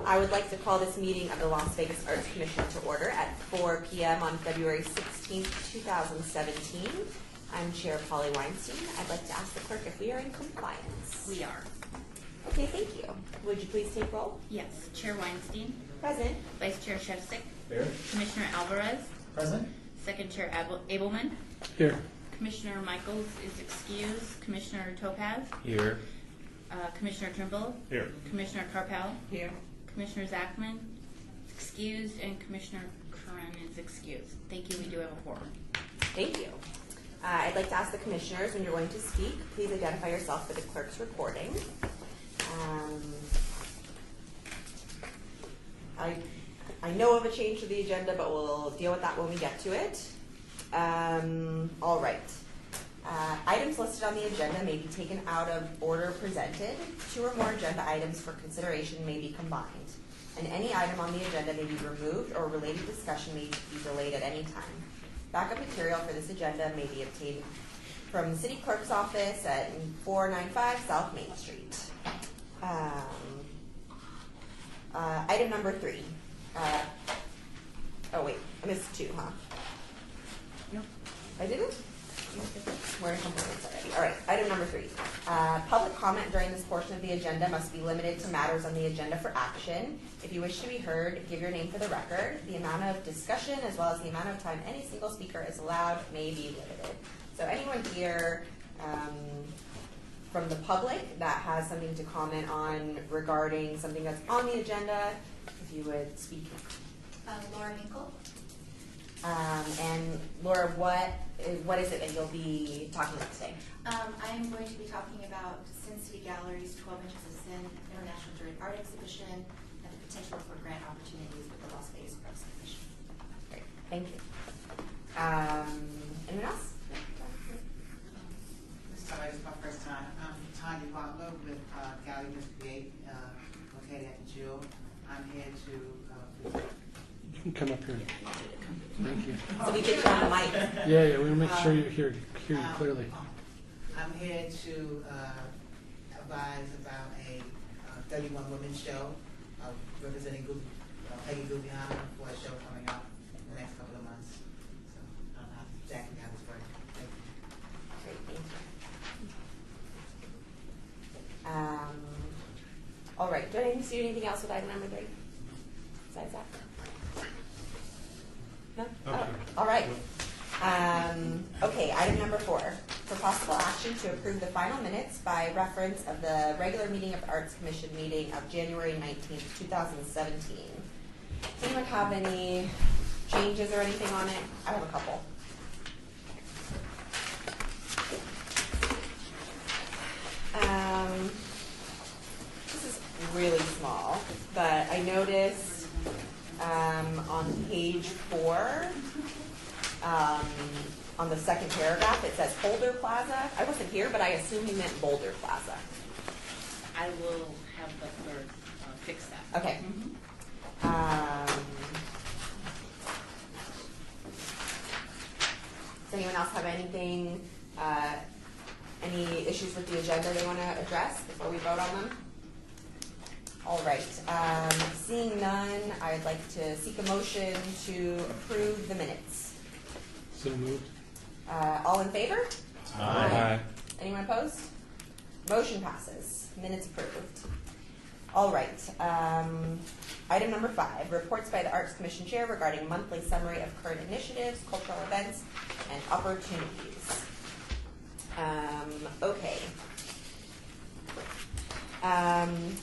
I would like to call this meeting of the Las Vegas Arts Commission to order at 4 p.m. on February 16th, 2017. I'm Chair Polly Weinstein. I'd like to ask the clerk if we are in compliance. We are. Okay, thank you. Would you please take roll? Yes. Chair Weinstein. Present. Vice Chair Shevsik. Here. Commissioner Alvarez. Present. Second Chair Abelman. Here. Commissioner Michaels is excused. Commissioner Topaz. Here. Commissioner Trimble. Here. Commissioner Carpel. Here. Commissioner Zachman is excused, and Commissioner Curran is excused. Thank you. We do have a quorum. Thank you. I'd like to ask the commissioners, when you're going to speak, please identify yourself for the clerk's recording. I know of a change to the agenda, but we'll deal with that when we get to it. All right. Items listed on the agenda may be taken out of order presented. 2 or more agenda items for consideration may be combined. And any item on the agenda may be removed, or related discussion may be delayed at any time. Backup material for this agenda may be obtained from the City Clerk's office at 495 South Main Street. Item number 3. Oh wait, I missed 2, huh? No. I didn't? We're in compliance already. All right, item number 3. Public comment during this portion of the agenda must be limited to matters on the agenda for action. If you wish to be heard, give your name for the record. The amount of discussion as well as the amount of time any single speaker is allowed may be limited. So anyone here from the public that has something to comment on regarding something that's on the agenda, if you would speak. Laura Hinkle. And Laura, what is it that you'll be talking about today? I am going to be talking about Sin City Gallery's 12 Inches of Sin International Juried Art Exhibition and the potential for grant opportunities with the Las Vegas Arts Commission. Great, thank you. Anyone else? This is my first time. I'm Tanya Butler with Gallery District 8, located at the Jewel. I'm here to You can come up here. Thank you. So we get you on the mic. Yeah, we want to make sure you hear you clearly. I'm here to advise about a 31 Women show representing Peggy Guggenheim for a show coming up in the next couple of months. So I don't know exactly how this works. Thank you. Great, thank you. All right, do I need to do anything else with item number 3? Besides that? No? Okay. Oh, all right. Okay, item number 4. For possible action to approve the final minutes by reference of the regular meeting of the Arts Commission meeting of January 19th, 2017. Does anyone have any changes or anything on it? I have a couple. This is really small, but I noticed on page 4, on the second paragraph, it says Boulder Plaza. I wasn't here, but I assume you meant Boulder Plaza. I will have the clerk fix that. Okay. Does anyone else have anything, any issues with the agenda they want to address before we vote on them? All right. Seeing none, I'd like to seek a motion to approve the minutes. So moved. All in favor? Aye. Anyone opposed? Motion passes. Minutes approved. All right. Item number 5, reports by the Arts Commission Chair regarding monthly summary of current initiatives, cultural events, and opportunities. Okay.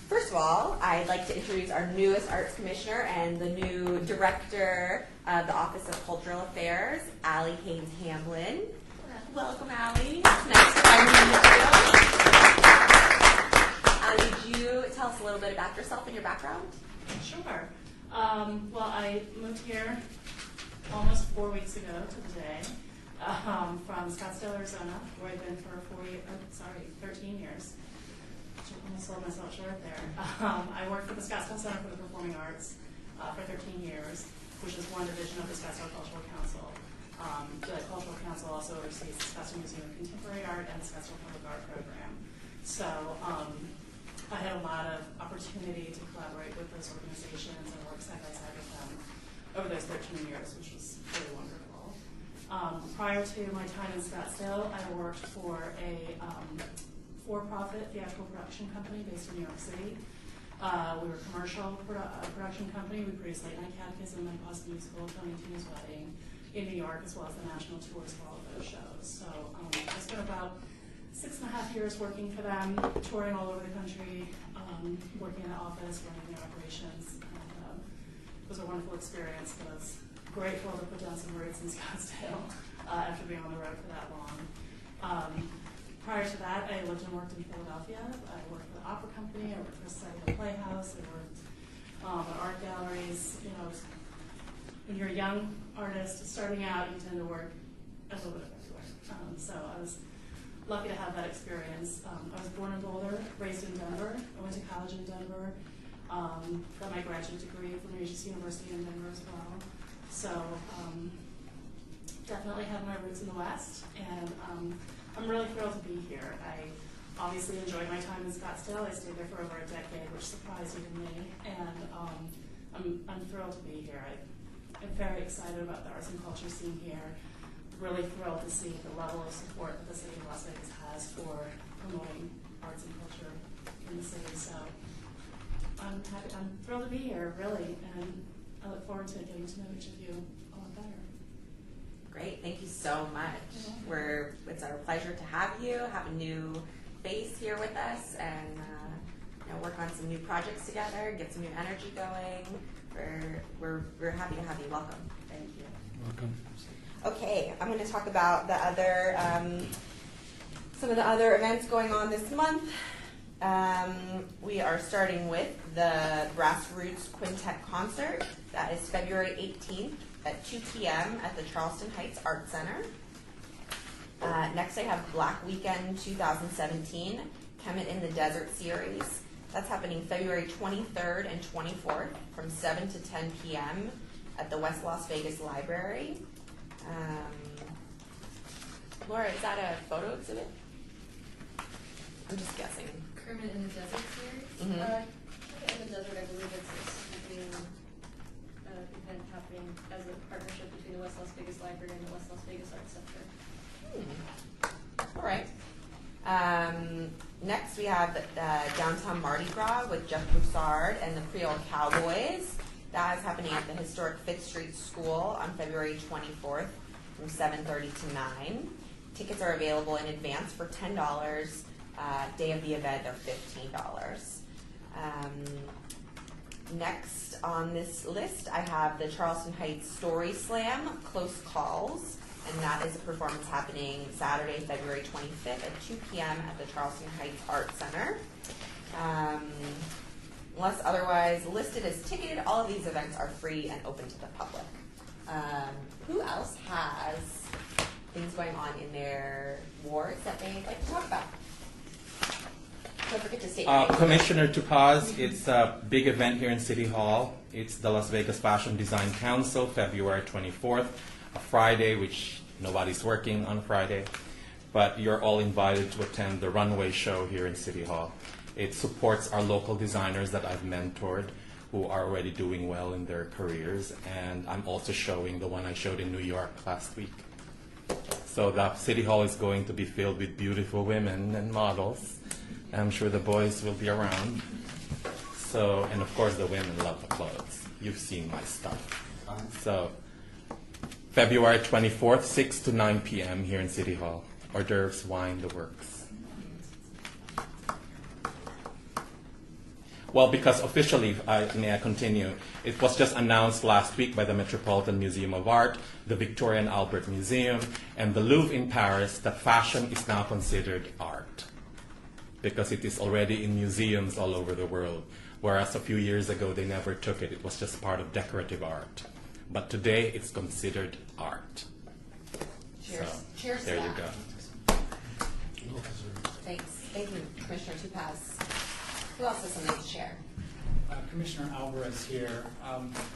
First of all, I'd like to introduce our newest Arts Commissioner and the new Director of the Office of Cultural Affairs, Allie Haynes-Hamblin. Welcome, Allie. Nice to finally meet you. Would you tell us a little bit about yourself and your background? Sure. Well, I moved here almost 4 weeks ago to the day from Scottsdale, Arizona, where I've been for 13 years. I almost sold myself short there. I worked for the Scottsdale Center for the Performing Arts for 13 years, which is one division of the Scottsdale Cultural Council. The Cultural Council also oversees the Scottsdale Museum of Contemporary Art and the Scottsdale Public Art Program. So I had a lot of opportunity to collaborate with those organizations and work side by side with them over those 13 years, which was really wonderful. Prior to my time in Scottsdale, I worked for a for-profit theatrical production company based in New York City. We were a commercial production company. We produced Late Night Catechism, My Boss Musical, Tony Tina's Wedding in New York, as well as the national tours for all of those shows. So I spent about 6.5 years working for them, touring all over the country, working in the office, running their operations. And, it was a wonderful experience. I was grateful to put down some roots in Scottsdale after being on the road for that long. Prior to that, I lived and worked in Philadelphia. I worked for the Opera Company. I worked for Society Playhouse. I worked at art galleries. You know, when you're a young artist starting out, you tend to work a little bit everywhere. So I was lucky to have that experience. I was born in Boulder, raised in Denver. I went to college in Denver. Got my graduate degree from Regis University in Denver as well. So definitely have my roots in the West, and I'm really thrilled to be here. I obviously enjoyed my time in Scottsdale. I stayed there for over a decade, which surprised even me, and I'm thrilled to be here. I'm very excited about the arts and culture scene here. Really thrilled to see the level of support that the city of Las Vegas has for promoting arts and culture in the city. So I'm thrilled to be here, really, and I look forward to getting to know each of you a lot better. Great, thank you so much. It's our pleasure to have you, have a new face here with us, and work on some new projects together, get some new energy going. We're happy to have you. Welcome. Thank you. Welcome. Okay, I'm going to talk about the other some of the other events going on this month. We are starting with the Grassroots Quintet Concert. That is February 18th at 2 p.m. at the Charleston Heights Art Center. Next I have Black Weekend 2017, Kemet in the Desert series. That's happening February 23rd and 24th from 7 to 10 p.m. at the West Las Vegas Library. Laura, is that a photo exhibit? I'm just guessing. Kermit in the Desert series. Mhm. In the Desert, I believe it's a sweeping event happening as a partnership between the West Las Vegas Library and the West Las Vegas Arts Center. All right. Next, we have the Downtown Mardi Gras with Jeff Broussard and the Creole Cowboys. That is happening at the historic 5th Street School on February 24th from 7:30 to 9. Tickets are available in advance for $10. Day of the event, they're $15. Next on this list, I have the Charleston Heights Story Slam Close Calls, and that is a performance happening Saturday, February 25th at 2 p.m. at the Charleston Heights Art Center. Unless otherwise listed as ticketed, all of these events are free and open to the public. Who else has things going on in their wards that they'd like to talk about? Don't forget to state your name. Commissioner Tupaz, it's a big event here in City Hall. It's the Las Vegas Fashion Design Council, February 24th, a Friday, which nobody's working on Friday, but you're all invited to attend the runway show here in City Hall. It supports our local designers that I've mentored who are already doing well in their careers, and I'm also showing the one I showed in New York last week. So the City Hall is going to be filled with beautiful women and models. I'm sure the boys will be around. So, and of course the women love the clothes. You've seen my stuff. So, February 24th, 6 to 9 p.m. here in City Hall. Hors d'oeuvres, wine, the works. Well, because officially, may I continue, it was just announced last week by the Metropolitan Museum of Art, the Victoria and Albert Museum, and the Louvre in Paris that fashion is now considered art, because it is already in museums all over the world, whereas a few years ago they never took it. It was just part of decorative art. But today it's considered art. Cheers. So, Cheers to there you that. go. Thanks. Thank you, Commissioner Tupaz. Who else has something to share? Commissioner Alvarez here.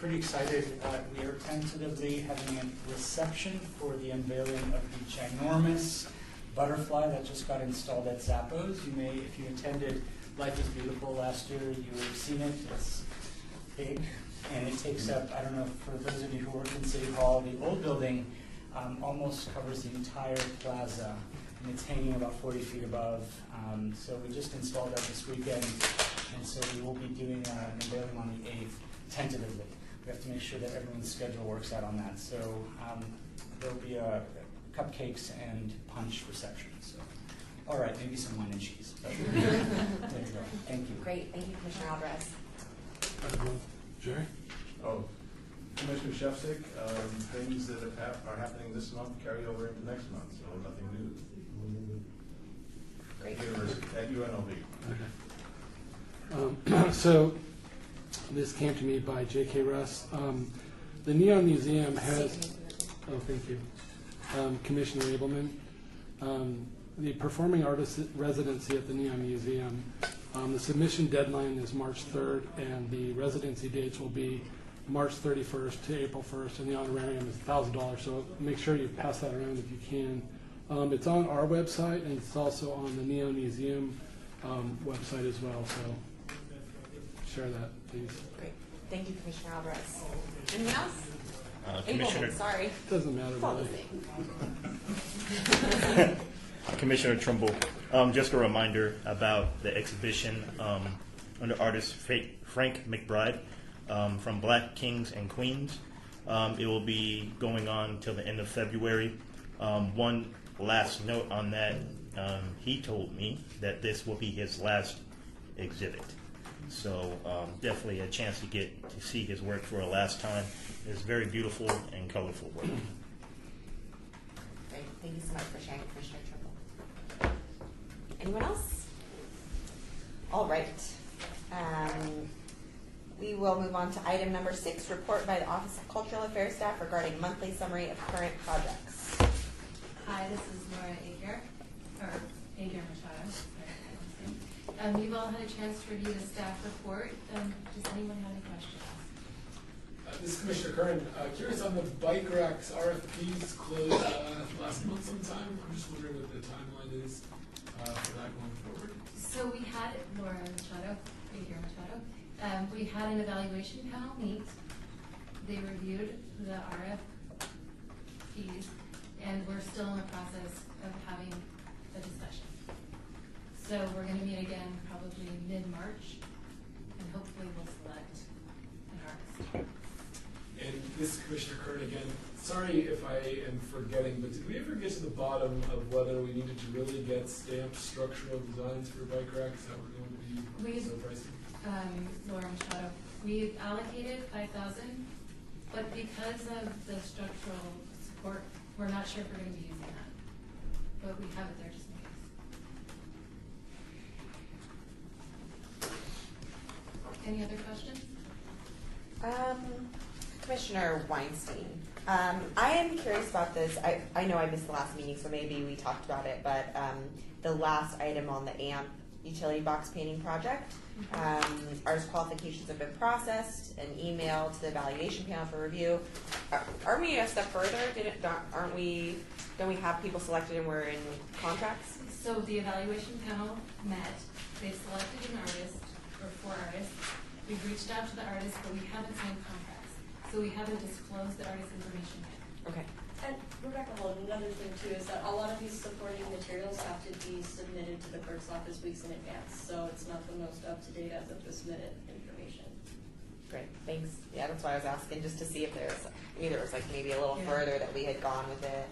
Pretty excited. We are tentatively having a reception for the unveiling of the ginormous butterfly that just got installed at Zappos. You may, if you attended Life is Beautiful last year. You've seen it. It's big, and it takes up, I don't know, for those of you who work in City Hall, the old building almost covers the entire plaza, and it's hanging about 40 feet above. So we just installed that this weekend, and so we will be doing an unveiling on the 8th, tentatively. We have to make sure that everyone's schedule works out on that. So there'll be cupcakes and punch reception. So, all right, maybe some wine and cheese. But there you go. Thank you. Great, thank you, Commissioner Alvarez. Jerry? Oh, Commissioner Shefsick, things that are happening this month carry over into next month, so nothing new. Great. At UNLV. Okay. So this came to me by J.K. Russ. The Neon Museum has, oh, thank you, Commissioner Abelman. The Performing Artist Residency at the Neon Museum, the submission deadline is March 3rd, and the residency dates will be March 31st to April 1st, and the honorarium is $1,000, so make sure you pass that around if you can. It's on our website, and it's also on the Neon Museum website as well, so share that, please. Great. Thank you, Commissioner Alvarez. Anyone else? Commissioner, Abelman, sorry. Doesn't matter It's all the really. same. Commissioner Trimble, just a reminder about the exhibition under artist Frank McBride from Black Kings and Queens. It will be going on till the end of February. One last note on that, he told me that this will be his last exhibit. So definitely a chance to get to see his work for a last time. It's very beautiful and colorful work. Great. Thank you so much for sharing, Commissioner Trimble. Anyone else? All right. We will move on to item number 6, report by the Office of Cultural Affairs staff regarding monthly summary of current projects. Hi, this is Laura Aguirre, or Aguirre Machado. You've all had a chance to review the staff report. Does anyone have any questions? This is Commissioner Curran. Curious on the bike racks RFPs closed last month sometime. I'm just wondering what the timeline is for that going forward. So we had Laura Machado, Aguirre Machado. We had an evaluation panel meet. They reviewed the RFPs, and we're still in the process of having a discussion. So we're going to meet again probably mid-March, and hopefully we'll select an artist. And this is Commissioner Curran again. Sorry if I am forgetting, but did we ever get to the bottom of whether we needed to really get stamped structural designs for bike racks that were going to be so pricey? Laura Machado, we've allocated $5,000, but because of the structural support, we're not sure if we're going to be using that. But we have it there just in case. Any other questions? Commissioner Weinstein, I am curious about this. I know I missed the last meeting, so maybe we talked about it, but the last item on the AMP utility box painting project, artist qualifications have been processed and emailed to the evaluation panel for review. Aren't we a step further? Don't we have people selected and we're in contracts? So the evaluation panel met. They selected an artist, or 4 artists. We've reached out to the artists, but we haven't signed contracts. So we haven't disclosed the artist information yet. Okay. And Rebecca Holden, another thing too is that a lot of these supporting materials have to be submitted to the clerk's office weeks in advance, so it's not the most up-to-date as of this minute information. Great, thanks. Yeah, that's why I was asking, just to see if there's, either it was like maybe a little further that we had gone with it.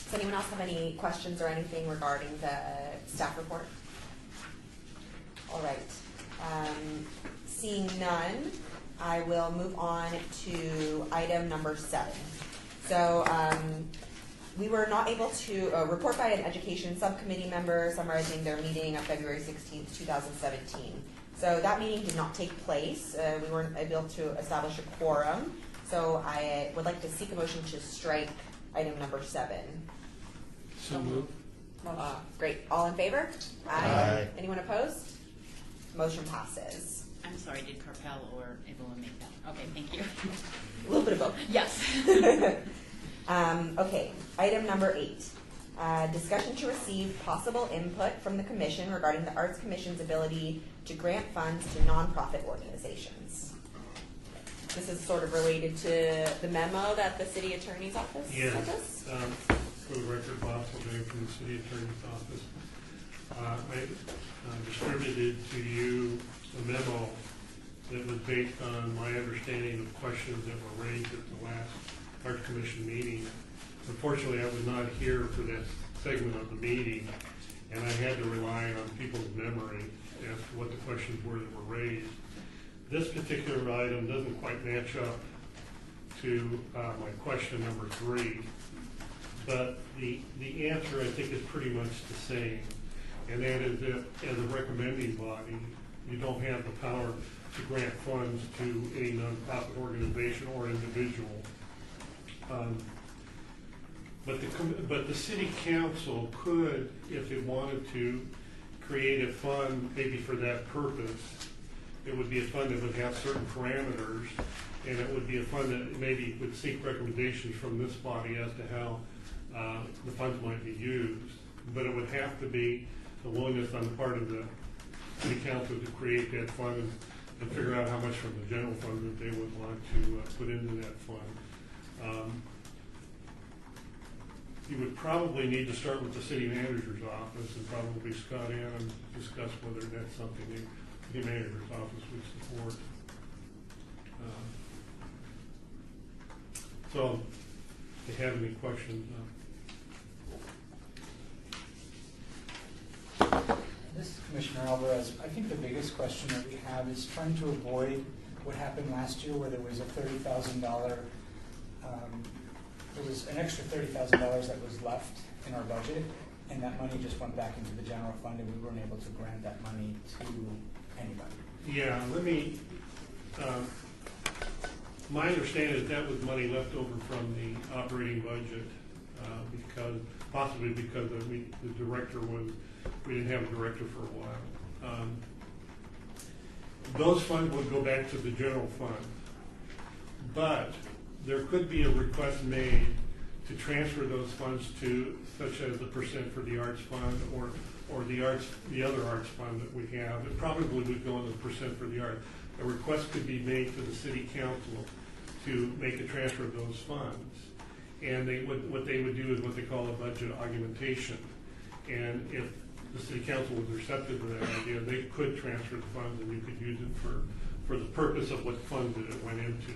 Does anyone else have any questions or anything regarding the staff report? All right. Seeing none, I will move on to item number 7. So we were not able to report by an education subcommittee member summarizing their meeting on February 16th, 2017. So that meeting did not take place. We weren't able to establish a quorum. So I would like to seek a motion to strike item number 7. So moved. Great. All in favor? Aye. Anyone opposed? Motion passes. I'm sorry, did Carpel or Evelyn make that? Okay, thank you. A little bit of both. Yes. Okay, item number 8. Discussion to receive possible input from the commission regarding the Arts Commission's ability to grant funds to nonprofit organizations. This is sort of related to the memo that the city attorney's office sent us. For the record, Bob Sylvain from the city attorney's office. I distributed to you a memo that was based on my understanding of questions that were raised at the last Arts Commission meeting. Unfortunately, I was not here for that segment of the meeting, and I had to rely on people's memory as to what the questions were that were raised. This particular item doesn't quite match up to my question number 3, but the answer I think is pretty much the same, and that is that as a recommending body, you don't have the power to grant funds to any nonprofit organization or individual. But the city council could, if it wanted to, create a fund maybe for that purpose. It would be a fund that would have certain parameters, and it would be a fund that maybe would seek recommendations from this body as to how the funds might be used. But it would have to be a willingness on the part of the city council to create that fund and figure out how much from the general fund that they would want to put into that fund. You would probably need to start with the city manager's office and probably Scott Ann and discuss whether that's something the city manager's office would support. So, if you have any questions? This is Commissioner Alvarez. I think the biggest question that we have is trying to avoid what happened last year where there was a $30,000, there was an extra $30,000 that was left in our budget, and that money just went back into the general fund, and we weren't able to grant that money to anybody. Yeah, let me, my understanding is that was money left over from the operating budget, possibly because the director we didn't have a director for a while. Those funds would go back to the general fund, but there could be a request made to transfer those funds to, such as the % for the arts fund or the other arts fund that we have. It probably would go in the % for the art. A request could be made to the city council to make a transfer of those funds. And what they would do is what they call a budget augmentation. And if the city council was receptive to that idea, they could transfer the funds and you could use it for the purpose of what fund that it went into.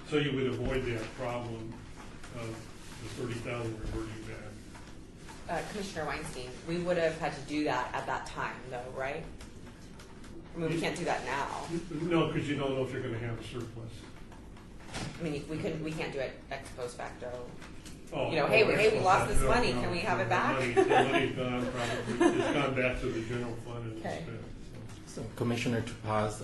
So you would avoid that problem of the 30,000 reverting back. Commissioner Weinstein, we would have had to do that at that time, though, right? I mean, we can't do that now. No, because you don't know if you're going to have a surplus. I mean, we can't do it ex post facto. Oh, hey, we lost this money. Can we have it back? The money's gone, probably. It's gone back to the general fund and Okay. spent. So, Commissioner Topaz,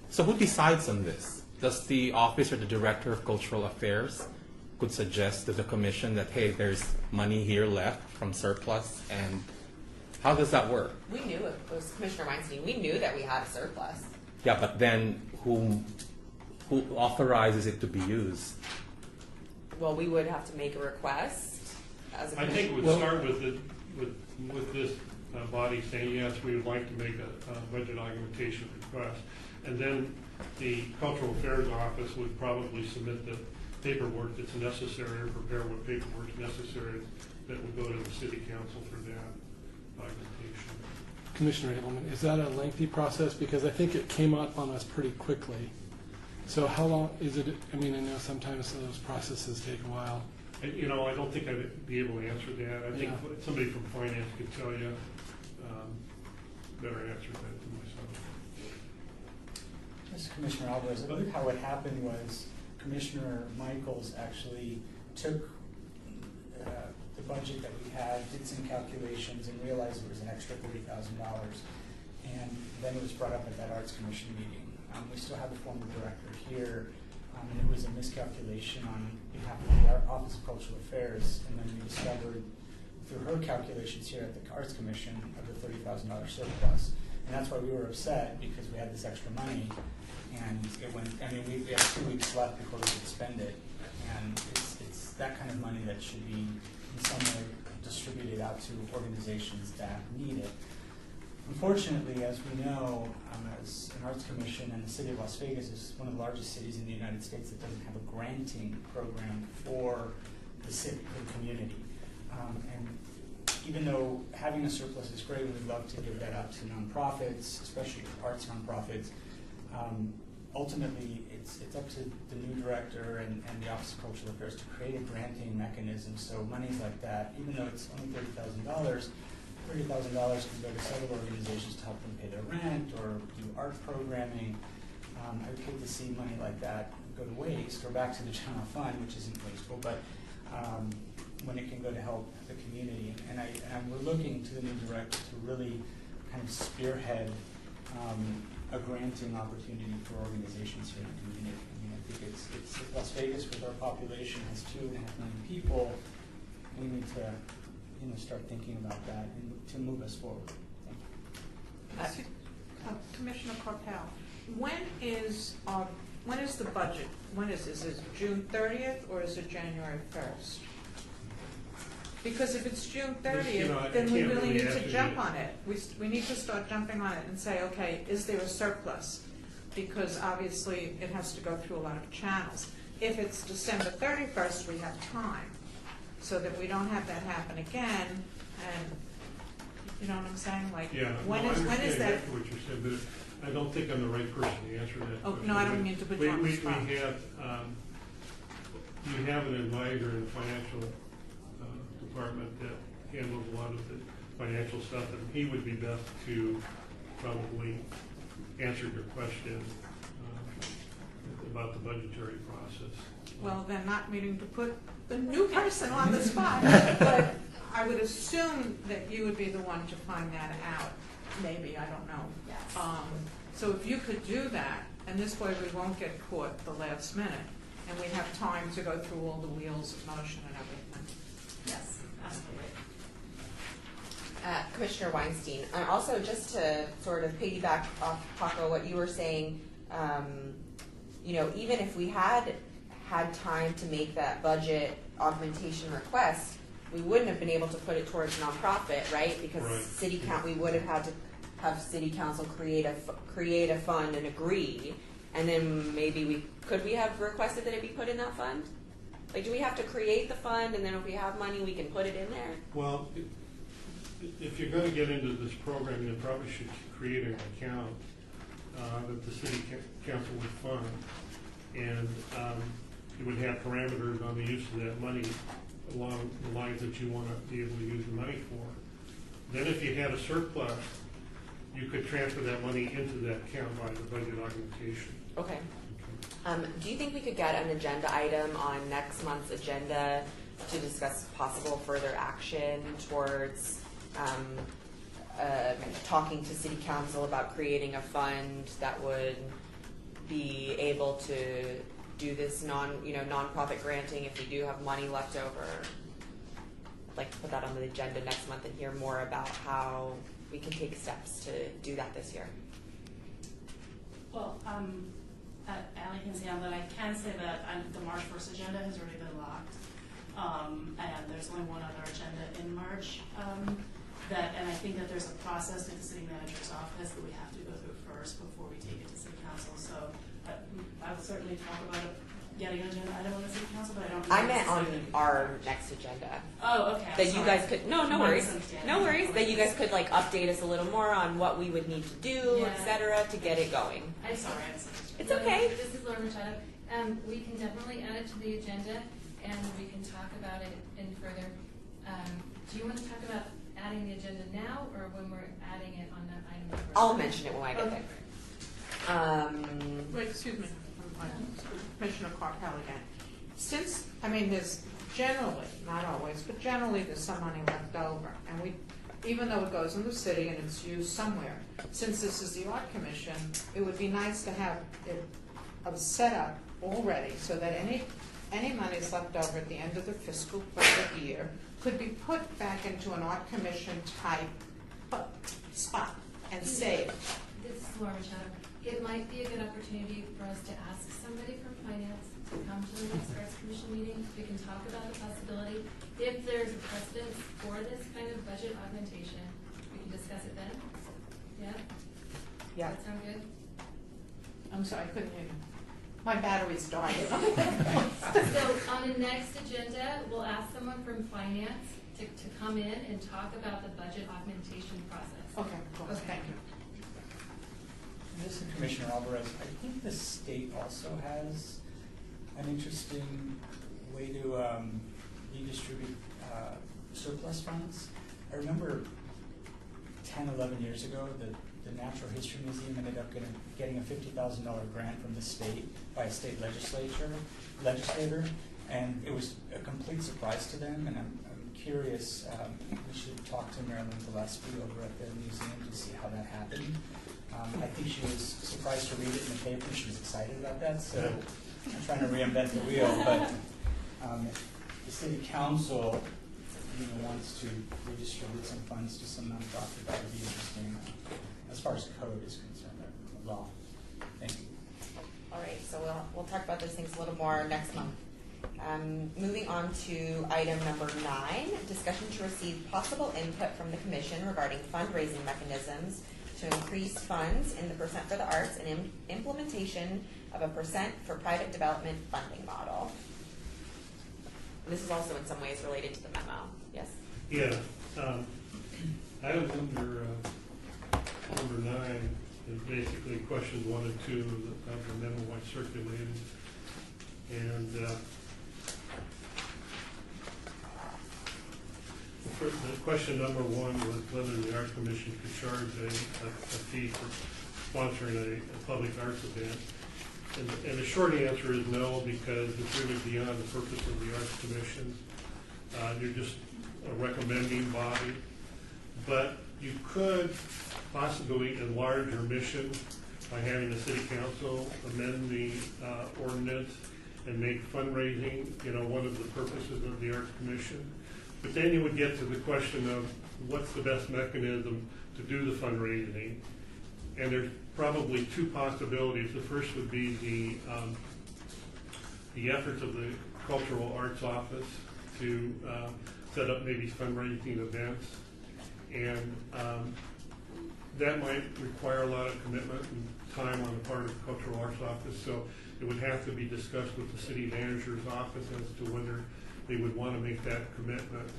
so who decides on this? Does the office or the director of cultural affairs could suggest to the commission that, hey, there's money here left from surplus, and how does that work? We knew it was Commissioner Weinstein. We knew that we had a surplus. Yeah, but then who authorizes it to be used? Well, we would have to make a request as a I think it would commission. start with this body saying, yes, we would like to make a budget augmentation request. And then the Cultural Affairs Office would probably submit the paperwork that's necessary or prepare what paperwork is necessary that would go to the city council for that augmentation. Commissioner Abelman, is that a lengthy process? Because I think it came up on us pretty quickly. So how long is it? I mean, I know sometimes those processes take a while. And, I don't think I'd be able to answer that. I think somebody from finance could tell you better answer that than myself. This is Commissioner Alvarez. I believe how it happened was Commissioner Michaels actually took the budget that we had, did some calculations, and realized there was an extra $30,000. And then it was brought up at that Arts Commission meeting. We still have the former director here, and it was a miscalculation on behalf of the Office of Cultural Affairs, and then we discovered through her calculations here at the Arts Commission of the $30,000 surplus. And that's why we were upset, because we had this extra money, and it went, we have 2 weeks left before we could spend it, and that kind of money that should be in some way distributed out to organizations that need it. Unfortunately, as we know, as an arts commission, and the city of Las Vegas is one of the largest cities in the United States that doesn't have a granting program for the city, the community. And even though having a surplus is great, we'd love to give that out to nonprofits, especially arts nonprofits. Ultimately, it's up to the new director and the Office of Cultural Affairs to create a granting mechanism. So monies like that, even though it's only $30,000 can go to several organizations to help them pay their rent or do art programming. I would hate to see money like that go to waste or back to the general fund, which isn't wasteful, but when it can go to help the community. And we're looking to the new director to really kind of spearhead a granting opportunity for organizations here in the community. I mean, I think it's Las Vegas, with our population, has 2.5 million people. We need to start thinking about that and to move us forward. Thank you. Commissioner Carpel, when is the budget? When is this? Is it June 30th or is it January 1st? Because if it's June 30th, then we really need to jump on it. We need to start jumping on it and say, okay, is there a surplus? Because obviously it has to go through a lot of channels. If it's December 31st, we have time, so that we don't have that happen again. And you know what I'm saying? Like, when is that? I understand exactly what you're saying, but I don't think I'm the right person to answer that question. No, I don't mean to put you on the spot. You have an advisor in the financial department that handles a lot of the financial stuff, and he would be best to probably answer your question about the budgetary process. Well, then, not meaning to put the new person on the spot, but I would assume that you would be the one to find that out. Maybe, I don't know. Yes. So if you could do that, and this way we won't get caught the last minute, and we have time to go through all the wheels of motion and everything. Yes, absolutely. Commissioner Weinstein, and also just to sort of piggyback off, Paco, what you were saying, even if we had time to make that budget augmentation request, we wouldn't have been able to put it towards nonprofit, right? Because we would have had to have city council create a fund and agree, and then maybe could we have requested that it be put in that fund? Like, do we have to create the fund, and then if we have money, we can put it in there? Well, if you're going to get into this program, you probably should create an account that the city council would fund, and you would have parameters on the use of that money along the lines that you want to be able to use the money for. Then if you had a surplus, you could transfer that money into that account by the budget augmentation. Okay. Do you think we could get an agenda item on next month's agenda to discuss possible further action towards talking to city council about creating a fund that would be able to do this nonprofit granting if we do have money left over? I'd like to put that on the agenda next month and hear more about how we can take steps to do that this year. Well, Allie can say on that. I can say that the March 1st agenda has already been locked, and there's only one other agenda in March. And I think that there's a process through the city manager's office that we have to go through first before we take it to city council. So I would certainly talk about it, getting an agenda item on the city council, but I don't. I meant on our next agenda. Oh, okay. That you guys could no worries. That you guys could update us a little more on what we would need to do, etc., to get it going. I'm sorry. It's okay. This is Laura Machado. We can definitely add it to the agenda, and we can talk about it in further. Do you want to talk about adding the agenda now, or when we're adding it on that item? I'll mention it when I get there. Wait, excuse me, Commissioner Carpel again. Since, there's generally, not always, but generally there's some money left over, and even though it goes in the city and it's used somewhere, since this is the Art Commission, it would be nice to have it set up already so that any monies left over at the end of the fiscal budget year could be put back into an Art Commission type spot and saved. This is Laura Machado. It might be a good opportunity for us to ask somebody from finance come to the next Arts Commission meeting. We can talk about the possibility. If there's a precedence for this kind of budget augmentation, we can discuss it then. Yeah? Yeah. Does that sound good? I'm sorry, I couldn't hear you. My battery's dying. So on the next agenda, we'll ask someone from finance to come in and talk about the budget augmentation process. Okay, cool, thank you. Listen, Commissioner Alvarez, I think the state also has an interesting way to redistribute surplus funds. I remember 10, 11 years ago, the Natural History Museum ended up getting a $50,000 grant from the state by a state legislator, and it was a complete surprise to them, and I'm curious, we should talk to Marilyn Gillespie over at the museum to see how that happened. I think she was surprised to read it in the paper. She was excited about that, so I'm trying to reinvent the wheel. But if the city council wants to redistribute some funds to some nonprofit, that would be interesting as far as code is concerned, the law. Thank you. All right, so we'll talk about those things a little more next month. Moving on to item number 9, discussion to receive possible input from the commission regarding fundraising mechanisms to increase funds in the percent for the arts and implementation of a percent for private development funding model. This is also in some ways related to the memo. Yes? Yeah. Item number 9 is basically questions 1 and 2 of the memo I circulated. And the question number 1 was whether the Arts Commission could charge a fee for sponsoring a public arts event. And the short answer is no, because it's really beyond the purpose of the Arts Commission. You're just a recommending body. But you could possibly enlarge your mission by having the city council amend the ordinance and make fundraising, one of the purposes of the Arts Commission. But then you would get to the question of what's the best mechanism to do the fundraising. And there's probably 2 possibilities. The first would be the efforts of the Cultural Arts Office to set up maybe fundraising events. And that might require a lot of commitment and time on the part of the Cultural Arts Office. So it would have to be discussed with the city manager's office as to whether they would want to make that commitment.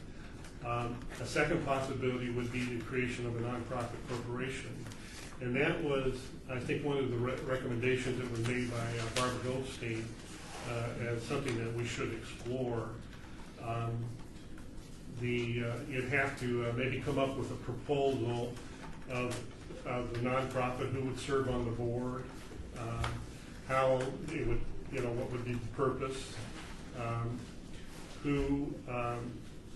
A second possibility would be the creation of a nonprofit corporation. And that was, I think, one of the recommendations that was made by Barbara Goldstein as something that we should explore. You'd have to maybe come up with a proposal of the nonprofit, who would serve on the board, how it would, what would be the purpose,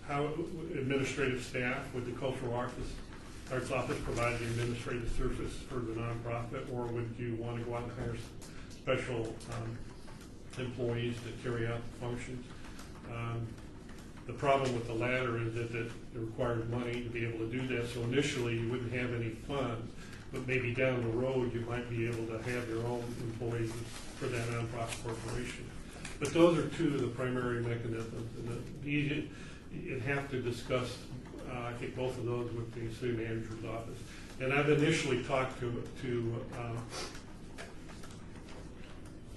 how administrative staff, would the Cultural Arts Office provide the administrative service for the nonprofit, or would you want to go out and hire special employees to carry out the functions? The problem with the latter is that it requires money to be able to do that. So initially you wouldn't have any funds, but maybe down the road you might be able to have your own employees for that nonprofit corporation. But those are 2 of the primary mechanisms. And you'd have to discuss, I think, both of those with the city manager's office. And I've initially talked to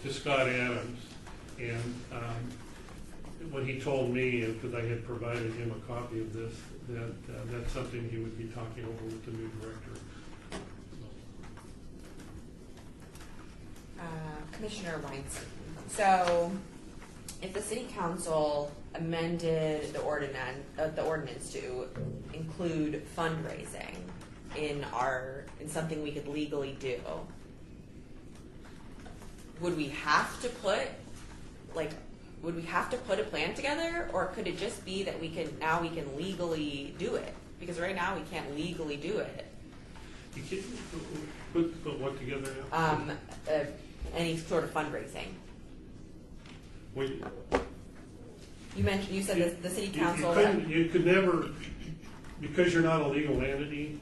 Scott Adams, and when he told me, because I had provided him a copy of this, that that's something he would be talking over with the new director. Commissioner Weinstein. So, if the city council amended the ordinance to include fundraising in something we could legally do, would we have to put a plan together, or could it just be that we can legally do it? Because right now we can't legally do it. You can't put what together now? Any sort of fundraising. Wait. You said the city council. You could never, because you're not a legal entity,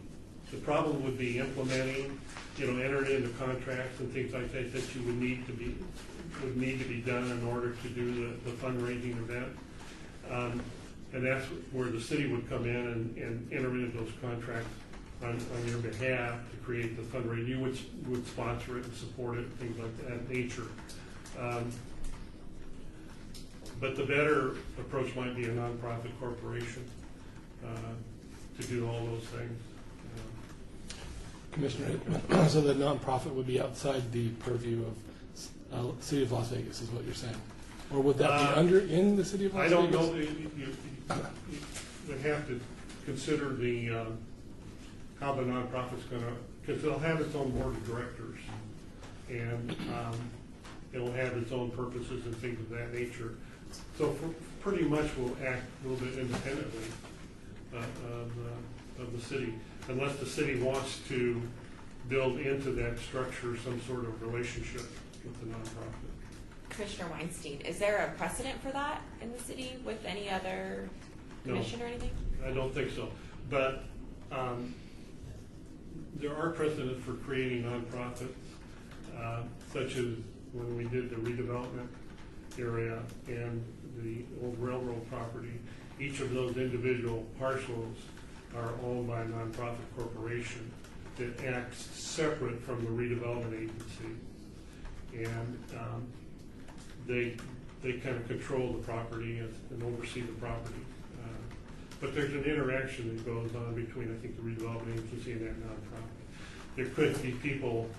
The problem would be implementing, entering into contracts and things like that you would need to be done in order to do the fundraising event. And that's where the city would come in and enter into those contracts on your behalf to create the fundraising. You would sponsor it and support it, things like that nature. But the better approach might be a nonprofit corporation to do all those things. Commissioner, so the nonprofit would be outside the purview of City of Las Vegas, is what you're saying? Or would that be in the City of Las Vegas? I don't know. You would have to consider how the nonprofit's going to, because it'll have its own board of directors, and it'll have its own purposes and things of that nature. So pretty much will act a little bit independently of the city, unless the city wants to build into that structure some sort of relationship with the nonprofit. Commissioner Weinstein, is there a precedent for that in the city with any other commission or anything? I don't think so. But there are precedents for creating nonprofits, such as when we did the redevelopment area and the old railroad property. Each of those individual parcels are owned by a nonprofit corporation that acts separate from the redevelopment agency. And they kind of control the property and oversee the property. But there's an interaction that goes on between, I think, the redevelopment agency and that nonprofit. There could be people,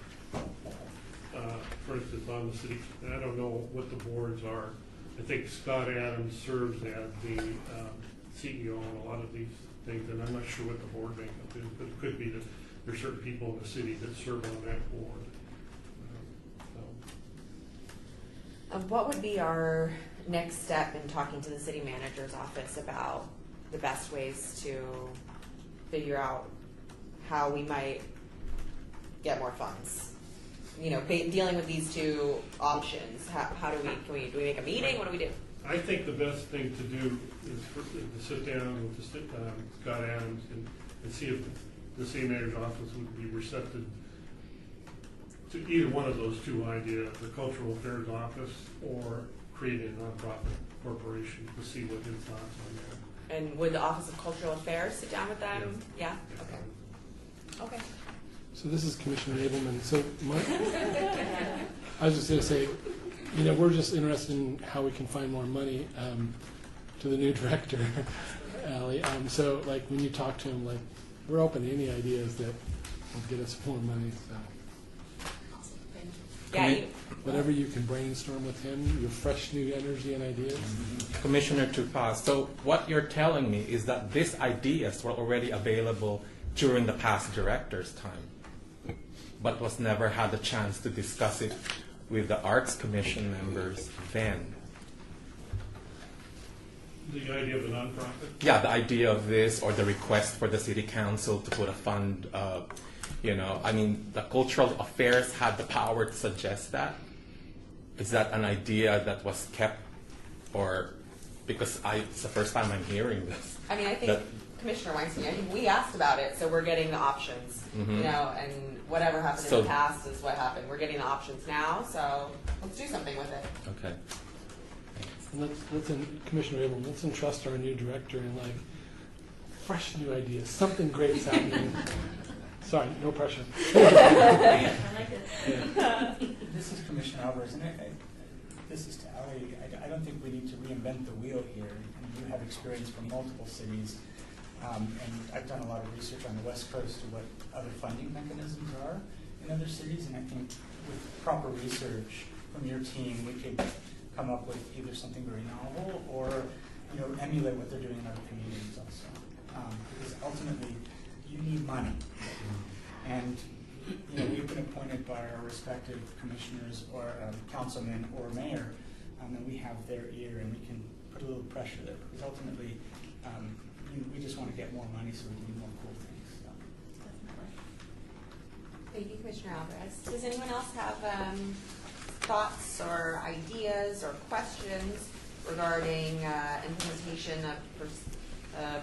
for instance, on the city, and I don't know what the boards are. I think Scott Adams serves as the CEO on a lot of these things, and I'm not sure what the board makeup is, but it could be that there's certain people in the city that serve on that board. What would be our next step in talking to the city manager's office about the best ways to figure out how we might get more funds? Dealing with these two options. How do we make a meeting? What do we do? I think the best thing to do is to sit down with Scott Adams and see if the city manager's office would be receptive to either one of those two ideas, the Cultural Affairs Office or creating a nonprofit corporation, to see what his thoughts on that. And would the Office of Cultural Affairs sit down with them? Yeah? Okay. So this is Commissioner Abelman. So I was just going to say, we're just interested in how we can find more money to the new director, Allie. So when you talk to him, we're open to any ideas that will get us more money. So. Yeah, whatever you can brainstorm with him, your fresh new energy and ideas. Commissioner Tupas, so what you're telling me is that these ideas were already available during the past director's time, but was never had the chance to discuss it with the Arts Commission members then. The idea of a nonprofit? Yeah, the idea of this, or the request for the city council to put a fund, the Cultural Affairs had the power to suggest that. Is that an idea that was kept, or because it's the first time I'm hearing this? I think Commissioner Weinstein, we asked about it, so we're getting the options, and whatever happened in the past is what happened. We're getting the options now, so let's do something with it. Okay. And Commissioner Abel, let's entrust our new director in fresh new ideas. Something great's happening. Sorry, no pressure. I like it. This is Commissioner Alvarez, and this is to Ali. I don't think we need to reinvent the wheel here. And you have experience from multiple cities, and I've done a lot of research on the West Coast to what other funding mechanisms are in other cities, and I think with proper research from your team, we could come up with either something very novel or emulate what they're doing in other communities also. Because ultimately, you need money. And we've been appointed by our respective commissioners or councilmen or mayor, and we have their ear and we can put a little pressure there. Because ultimately, we just want to get more money so we can do more cool things. So. Thank you, Commissioner Alvarez. Does anyone else have thoughts or ideas or questions regarding implementation of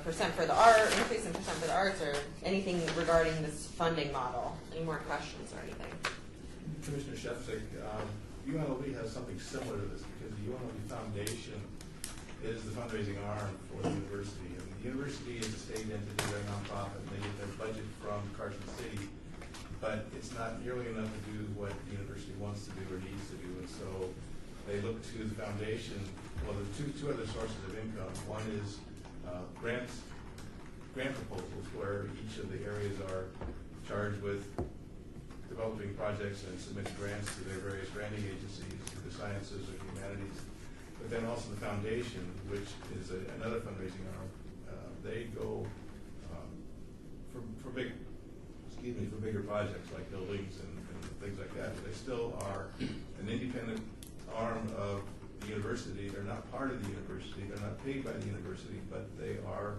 percent for the art, increase in percent for the arts, or anything regarding this funding model? Any more questions or anything? Commissioner Shefchick, UNLV has something similar to this because the UNLV Foundation is the fundraising arm for the university. And the university is a state entity, they're a nonprofit, and they get their budget from Carson City, but it's not nearly enough to do what the university wants to do or needs to do. And so they look to the foundation. Well, there are two other sources of income. One is grant proposals, where each of the areas are charged with developing projects and submitting grants to their various granting agencies, to the sciences or humanities. But then also the foundation, which is another fundraising arm. They go for bigger projects like buildings and things like that. But they still are an independent arm of the university. They're not part of the university. They're not paid by the university, but they are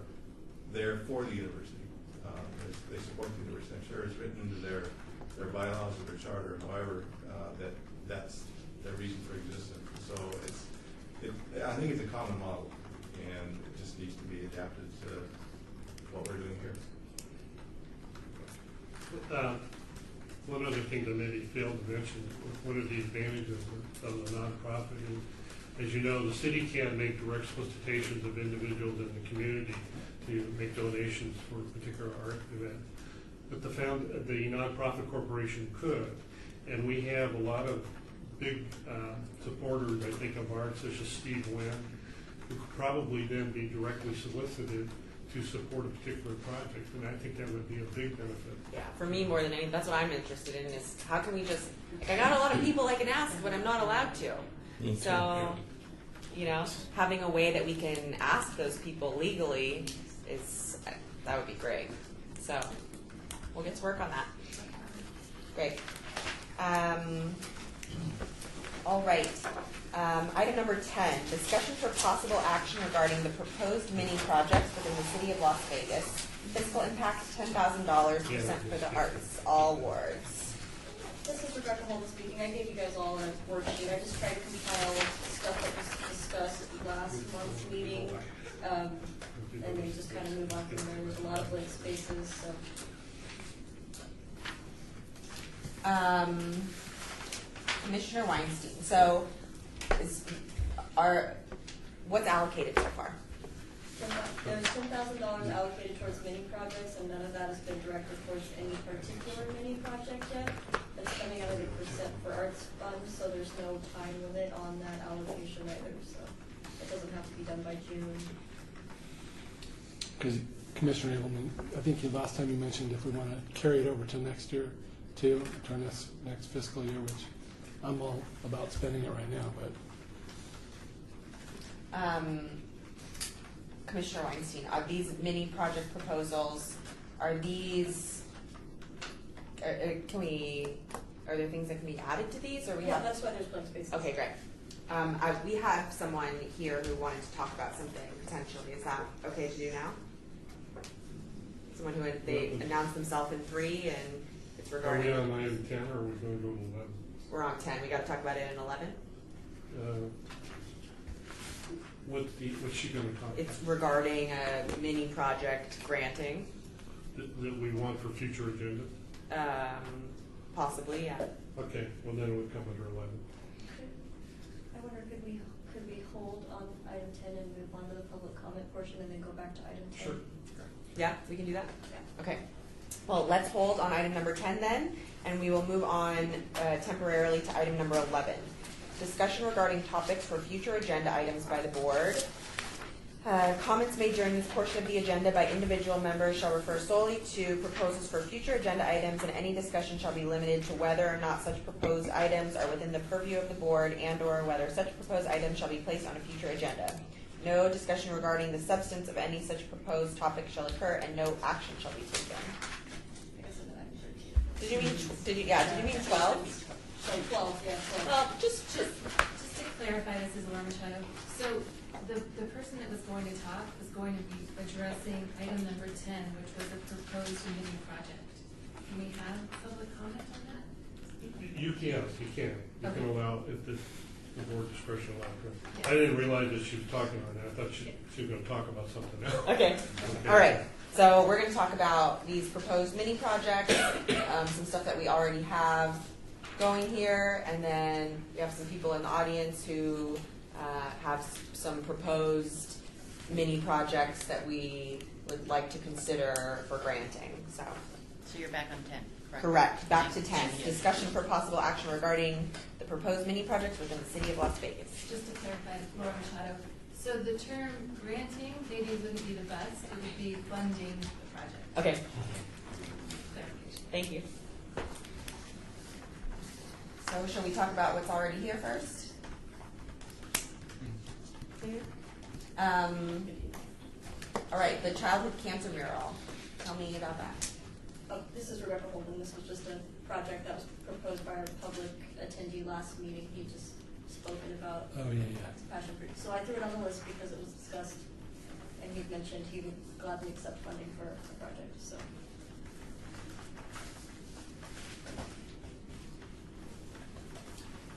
there for the university. They support the university. I'm sure it's written into their bylaws or their charter, however, that's their reason for existence. So I think it's a common model, and it just needs to be adapted to what we're doing here. One other thing that maybe failed to mention, one of the advantages of the nonprofit is, as you know, the city can't make direct solicitations of individuals in the community to make donations for a particular art event. But the nonprofit corporation could, and we have a lot of big supporters, I think, of art, such as Steve Wynn, who could probably then be directly solicited to support a particular project, and I think that would be a big benefit. Yeah, for me more than anything, that's what I'm interested in, is how can we just, I got a lot of people I can ask, but I'm not allowed to. Me too. So, having a way that we can ask those people legally that would be great. So, we'll get to work on that. Great. All right. Item number 10, discussion for possible action regarding the proposed mini projects within the city of Las Vegas. Fiscal impact $10,000, percent for the arts, all wards. This is Rebecca Holden speaking. I gave you guys all a worksheet. I just tried to compile stuff that was discussed at last month's meeting, and they just kind of move on from there. There's a lot of blank spaces, so. Commissioner Weinstein, so what's allocated so far? There's $10,000 allocated towards mini projects, and none of that has been directed towards any particular mini project yet. It's coming out of the percent for arts fund, so there's no time limit on that allocation either, so it doesn't have to be done by June. Because Commissioner Abelman, I think last time you mentioned if we want to carry it over to next year too, to our next fiscal year, which I'm all about spending it right now, but. Commissioner Weinstein, are these mini project proposals, are there things that can be added to these, or That's why there's blank spaces. Okay, great. We have someone here who wanted to talk about something potentially. Is that okay to do now? Someone who they announced themselves in 3, and it's regarding. Are we on item 10, or are we going to go to 11? We're on 10. We got to talk about it in 11. What's she going to talk about? It's regarding a mini project granting. That we want for future agenda? Possibly, yeah. Okay, well then it would come under 11. I wonder, could we hold on item 10 and move on to the public comment portion and then go back to item 10? Sure. Yeah, we can do that? Yeah. Okay. Well, let's hold on item number 10 then, and we will move on temporarily to item number 11. Discussion regarding topics for future agenda items by the board. Comments made during this portion of the agenda by individual members shall refer solely to proposals for future agenda items, and any discussion shall be limited to whether or not such proposed items are within the purview of the board and/or whether such proposed items shall be placed on a future agenda. No discussion regarding the substance of any such proposed topic shall occur, and no action shall be taken. Did you mean 12? So 12, yeah. 12. Well, just to clarify, this is Laura Machado. So the person that was going to talk was going to be addressing item number 10, which was a proposed mini project. Can we have public comment on that? You can. You Okay. can allow, if the board discretion after. I didn't realize that she was talking on that. I thought she was going to talk about something else. Okay. All right. So we're going to talk about these proposed mini projects, some stuff that we already have going here, and then we have some people in the audience who have some proposed mini projects that we would like to consider for granting. So you're back on 10, correct? correct. Back to 10. Thank you. Discussion for possible action regarding the proposed mini projects within the city of Las Vegas. Just to clarify, Laura Machado, so the term granting maybe wouldn't be the best, it would be funding the project. Okay. Clarification. Thank you. So shall we talk about what's already here first? All right, the childhood cancer mural. Tell me about that. This is Rebecca Holden. This was just a project that was proposed by our public attendee last meeting. He just spoken about Oh, yeah. his passion for it. So I threw it on the list because it was discussed, and he mentioned he would gladly accept funding for the project. So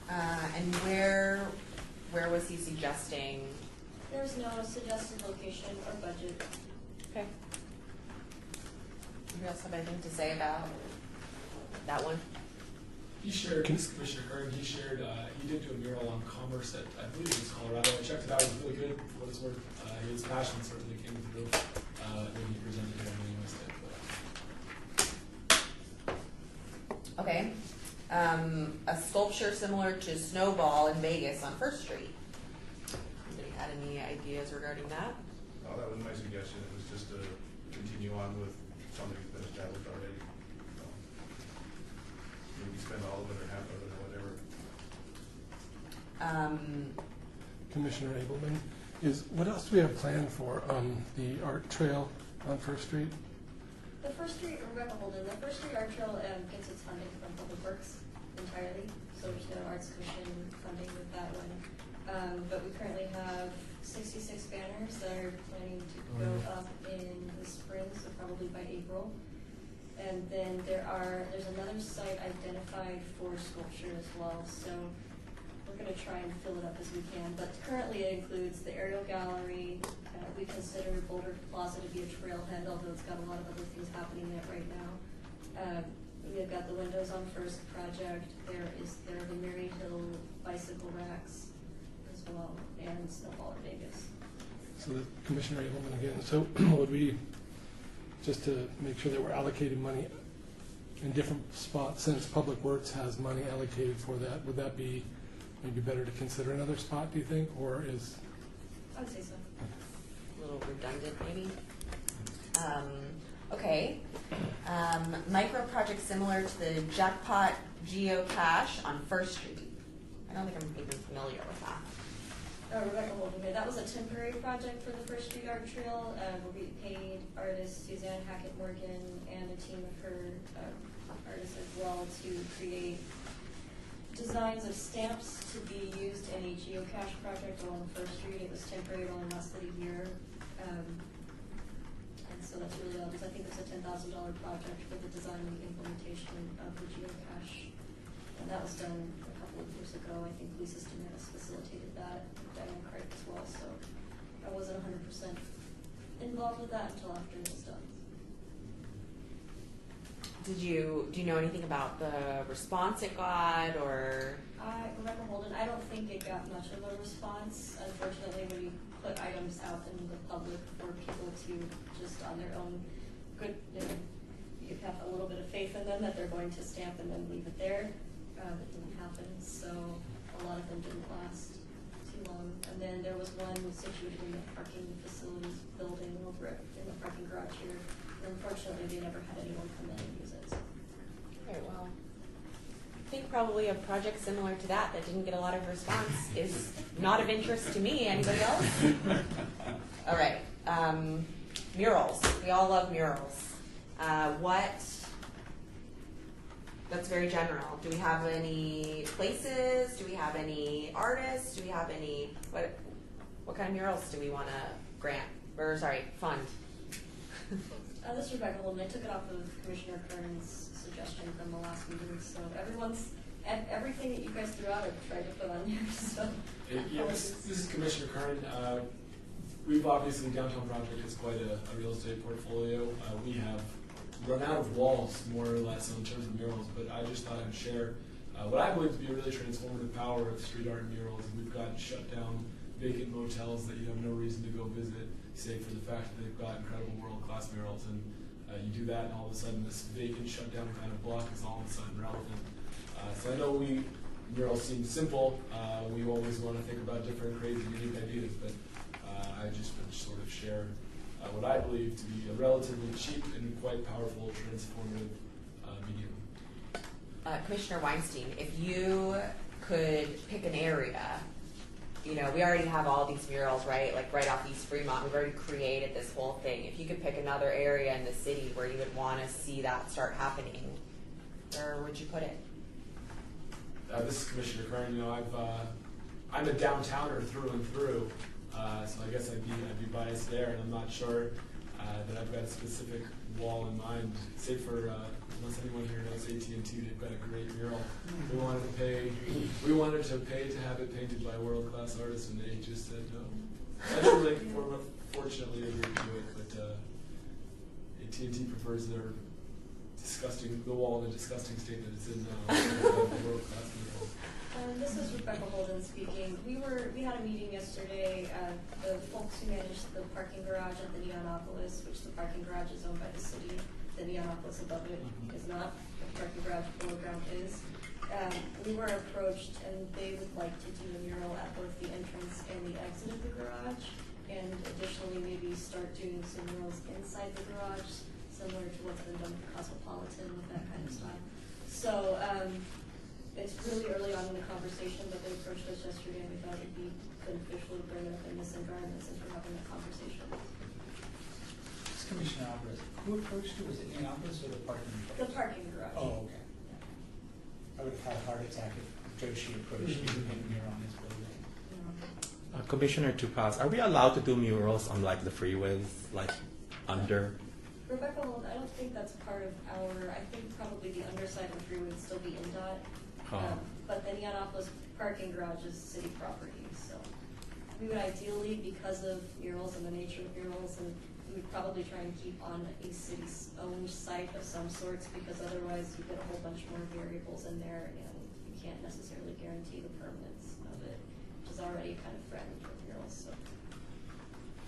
And where was he suggesting? there's no suggested location or budget. Okay. Anybody else have anything to say about that one? He shared, this is Commissioner Kern, he shared, he did do a mural on Commerce at, I believe it was Colorado. I checked it out, it was really good for what it's worth. His passion certainly came through when he presented it on the US Day. Okay. A sculpture similar to Snowball in Vegas on First Street. Anybody had any ideas regarding that? Oh, that was my suggestion. It was just to continue on with something that's been established already. So, maybe spend all of it or half of it or whatever. Commissioner Abelman, what else do we have planned for the art trail on First Street? The First Street, Rebecca Holden, the First Street Art Trail gets its funding from Public Works entirely, so there's no Arts Commission funding with that one. But we currently have 66 banners that are planning to go up in the spring, so probably by April. And then there's another site identified for sculpture as well, so we're going to try and fill it up as we can. But currently it includes the aerial gallery. We consider Boulder Plaza to be a trailhead, although it's got a lot of other things happening there right now. We've got the Windows on First project. There are the Mary Hill bicycle racks as well, and Snowball in Vegas. So Commissioner Abelman again, so would we, just to make sure that we're allocating money in different spots, since Public Works has money allocated for that, would that be maybe better to consider another spot, do you think, or is? I would say so. A little redundant, maybe. Okay. Micro project similar to the Jackpot Geocache on First Street. I don't think I'm even familiar with that. Rebecca Holden, that was a temporary project for the First Street Art Trail. We paid artist Suzanne Hackett Morgan and a team of her artists as well to create designs of stamps to be used in a geocache project along First Street. It was temporary, it only lasted a year. And so that's really all. I think it's a $10,000 project for the design and implementation of the geocache. And that was done a couple of years ago. I think Lisa Stimanis facilitated that, Diane Craig as well. So I wasn't 100% involved with that until after it was done. Do you know anything about the response it got, or? Rebecca Holden, I don't think it got much of a response. Unfortunately, when you put items out in the public for people to just on their own you have a little bit of faith in them that they're going to stamp and then leave it there. It didn't happen, so a lot of them didn't last too long. And then there was one situated in the parking facilities building over in the parking garage here. And unfortunately, they never had anyone come in and use it. Okay, well, I think probably a project similar to that didn't get a lot of response is not of interest to me. Anybody else? All right. Murals. We all love murals. That's very general. Do we have any places? Do we have any artists? Do we have any, what kind of murals do we want to fund? This is Rebecca Holden. I took it off of Commissioner Kern's suggestion from the last meeting. So everyone's And everything that you guys threw out, I've tried to put on there, so. Yeah, this is Commissioner Kern. We've obviously, Downtown Project is quite a real estate portfolio. We have run out of walls, more or less, in terms of murals, but I just thought I'd share what I believe to be a really transformative power of street art and murals. We've got shut down vacant motels that you have no reason to go visit, save for the fact that they've got incredible world-class murals. And you do that, and all of a sudden this vacant, shut down kind of block is all of a sudden relevant. So I know murals seem simple. We always want to think about different, crazy, unique ideas, but I just would sort of share what I believe to be a relatively cheap and quite powerful transformative medium. Commissioner Weinstein, if you could pick an area, we already have all these murals, right? Like right off East Fremont, we've already created this whole thing. If you could pick another area in the city where you would want to see that start happening, where would you put it? This is Commissioner Kern. I'm a downtowner through and through, so I guess I'd be biased there, and I'm not sure that I've got a specific wall in mind, save for unless anyone here knows AT&T, they've got a great mural. We wanted to pay to have it painted by a world-class artist, and they just said no. Actually, fortunately, they agreed to it, but AT&T prefers the wall in the disgusting state that it's in now. World-class mural. This is Rebecca Holden speaking. We had a meeting yesterday. The folks who manage the parking garage at the Neonopolis, which the parking garage is owned by the city. The Neonopolis above it is not. The parking garage below ground is. We were approached, and they would like to do a mural at both the entrance and the exit of the garage, and additionally maybe start doing some murals inside the garage, similar to what's been done with Cosmopolitan with that kind of style. So it's really early on in the conversation, but they approached us yesterday, and we thought it'd be beneficial to bring up in this environment since we're having that conversation. It's Commissioner Alvarez. Who approached you? Was it Neonopolis or the parking garage? The parking garage. Oh, okay. I would have had a heart attack if Joshi approached you and a mural on his building. Commissioner Tupas, are we allowed to do murals on like the freeways, like under? Rebecca, well, I don't think that's part of I think probably the underside of the freeway would still be INDOT. But the Neonopolis parking garage is city property, so we would ideally, because of murals and the nature of murals, and we would probably try and keep on a city's own site of some sorts, because otherwise you get a whole bunch more variables in there, and you can't necessarily guarantee the permanence of it, which is already kind of threatened with murals. So.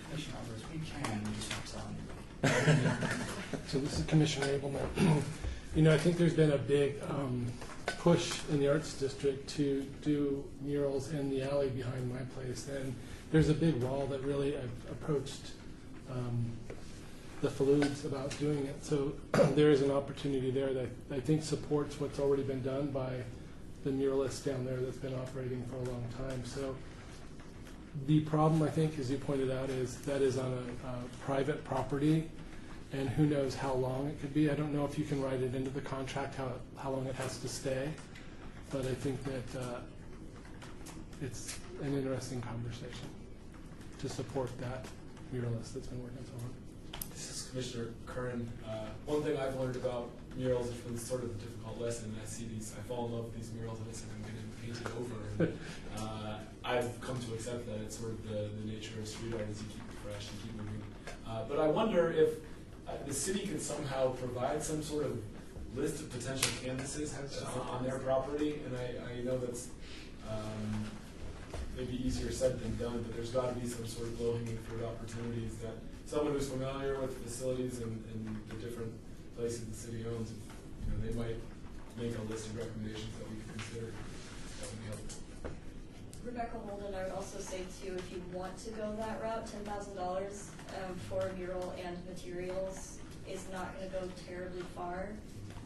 Commissioner Alvarez, we can, we just don't tell anybody. So this is Commissioner Abelman. I think there's been a big push in the Arts District to do murals in the alley behind my place, and there's a big wall that really approached the Falouds about doing it. So there is an opportunity there that I think supports what's already been done by the muralist down there that's been operating for a long time. So the problem, I think, as you pointed out, is that is on a private property, and who knows how long it could be. I don't know if you can write it into the contract how long it has to stay, but I think that it's an interesting conversation to support that muralist that's been working so hard. This is Commissioner Kern. One thing I've learned about murals, which was sort of a difficult lesson, I fall in love with these murals and I said I'm going to paint it over. And, I've come to accept that it's sort of the nature of street art is you keep it fresh and keep moving. But I wonder if the city could somehow provide some sort of list of potential canvases on their property, and I know that's maybe easier said than done, but there's got to be some sort of low-hanging fruit opportunities that someone who's familiar with facilities and the different places the city owns, they might make a list of recommendations that we could consider. That would be helpful. Rebecca Holden, I would also say too, if you want to go that route, $10,000 for a mural and materials is not going to go terribly far.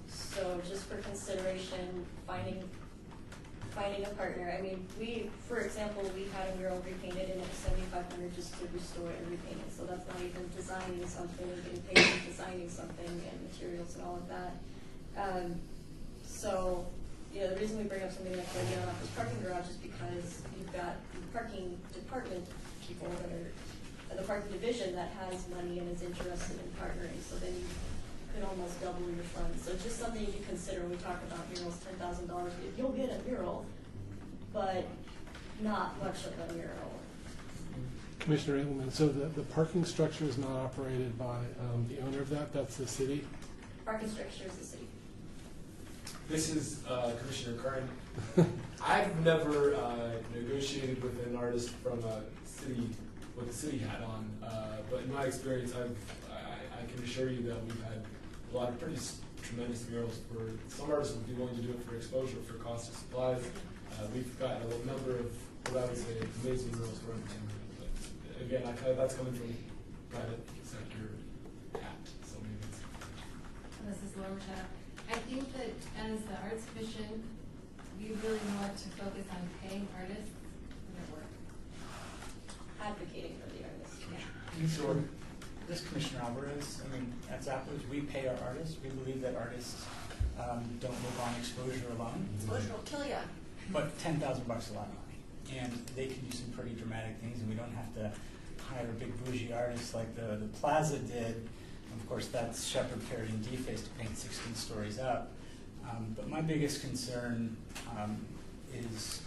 So just for consideration, finding a partner. I mean, for example, we had a mural repainted and it was $7,500 just to restore it and repaint it. So that's not even designing something and getting paid for designing something and materials and all of that. The reason we bring up something like the Neonopolis parking garage is because you've got the parking department people that are the parking division that has money and is interested in partnering. So then you could almost double your funds. So it's just something you consider when we talk about murals, $10,000. You'll get a mural, but not much of a mural. Commissioner Engelmann, so the parking structure is not operated by the owner of that, that's the city? Parking structure is the city. This is Commissioner Kern. I've never negotiated with an artist from a city with a city hat on, but in my experience, I can assure you that we've had a lot of pretty tremendous murals. For some artists would be willing to do it for exposure, for cost of supplies. We've got a number of what I would say amazing murals for entertainment. But again, that's coming from private sector hat, so maybe it's. This is Laura Machado. I think that as the Arts Commission, we really want to focus on paying artists for their work. Advocating for the artists. Sure. This Commissioner Alvarez, I mean, at Zappos, we pay our artists. We believe that artists don't live on exposure alone. Exposure will kill you. But $10,000 a lot of money. And they can do some pretty dramatic things, and we don't have to hire a big bougie artist like the Plaza did. Of course, that's Shepard, Perry, and DeFace to paint 16 stories up. But my biggest concern is,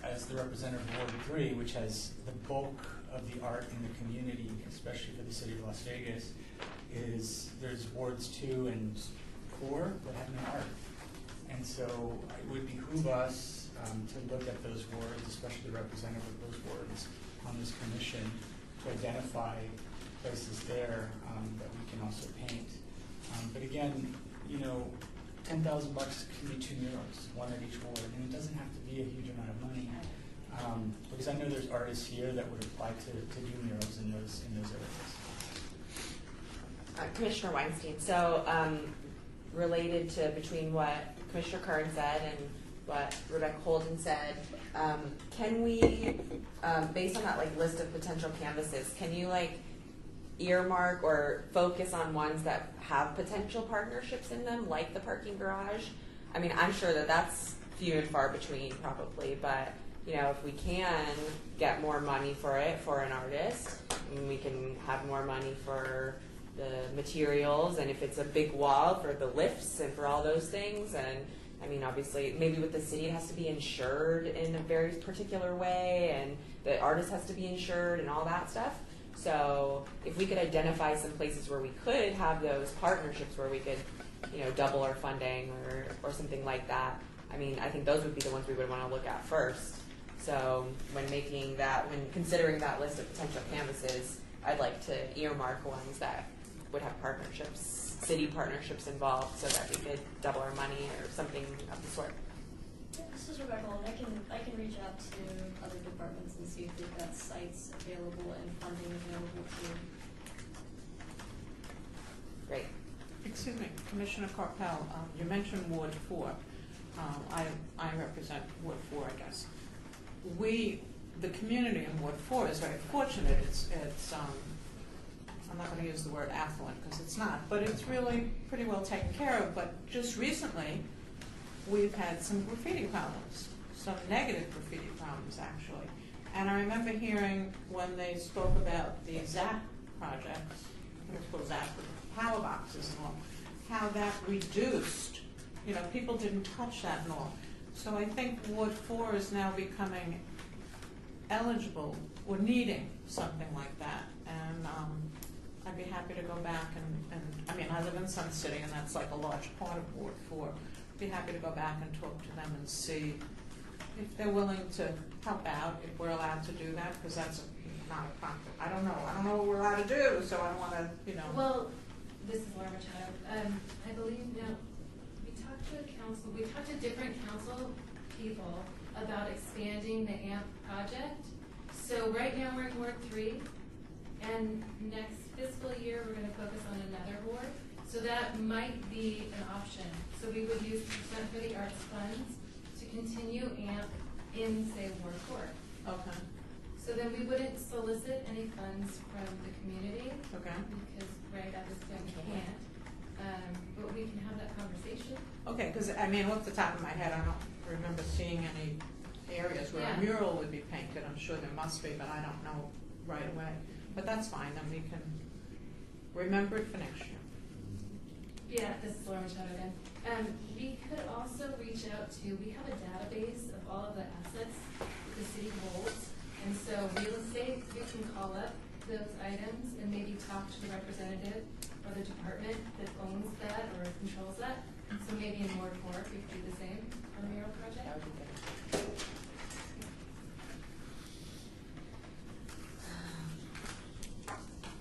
as the representative of Ward 3, which has the bulk of the art in the community, especially for the city of Las Vegas, is there's wards 2 and 4 that have no art. And so it would behoove us to look at those wards, especially the representative of those wards on this commission, to identify places there that we can also paint. But again, $10,000 can be 2 murals, one at each ward, and it doesn't have to be a huge amount of money. Because I know there's artists here that would apply to do murals in those areas. Commissioner Weinstein, so related to between what Commissioner Kern said and what Rebecca Holden said, can we, based on that list of potential canvases, can you earmark or focus on ones that have potential partnerships in them, like the parking garage? I mean, I'm sure that that's few and far between probably, but if we can get more money for it for an artist, and we can have more money for the materials, and if it's a big wall, for the lifts and for all those things. And I mean, obviously, maybe with the city, it has to be insured in a very particular way, and the artist has to be insured and all that stuff. So if we could identify some places where we could have those partnerships where we could, double our funding or something like that, I mean, I think those would be the ones we would want to look at first. So when considering that list of potential canvases, I'd like to earmark ones that would have partnerships, city partnerships involved, so that we could double our money or something of the sort. Yeah, this is Rebecca Holden. I can reach out to other departments and see if they've got sites available and funding available too. Great. Excuse me, Commissioner Carpel, you mentioned Ward 4. I represent Ward 4, I guess. The community in Ward 4 is very fortunate. It's I'm not going to use the word affluent because it's not, but it's really pretty well taken care of. But just recently, we've had some graffiti problems, some negative graffiti problems actually. And I remember hearing when they spoke about the ZAP project, it's called ZAP, power boxes and all, how that reduced, people didn't touch that and all. So I think Ward 4 is now becoming eligible or needing something like that. And I'd be happy to go back and I mean, I live in Sun City, and that's a large part of Ward 4. Be happy to go back and talk to them and see if they're willing to help out, if we're allowed to do that, because that's not a problem. I don't know what we're allowed to do, so I don't want to, Well, this is Laura Machado. I believe we talked to different council people about expanding the AMP project. So right now we're in Ward 3, and next fiscal year we're going to focus on another ward. So that might be an option. So we would use percent for the arts funds to continue AMP in, say, Ward 4. Okay. So then we wouldn't solicit any funds from the community. Okay. Because right at this point we can't. But we can have that conversation. Okay, because I mean, off the top of my head, I don't remember seeing any areas where a mural would be painted. I'm sure there must be, but I don't know right away. But that's fine, then we can remember it for next year. Yeah, this is Laura Machado again. We could also reach out to, we have a database of all of the assets the city holds. And so real estate, we can call up those items and maybe talk to the representative or the department that owns that or controls that. And so maybe in Ward 4, we could do the same for a mural project. That would be good.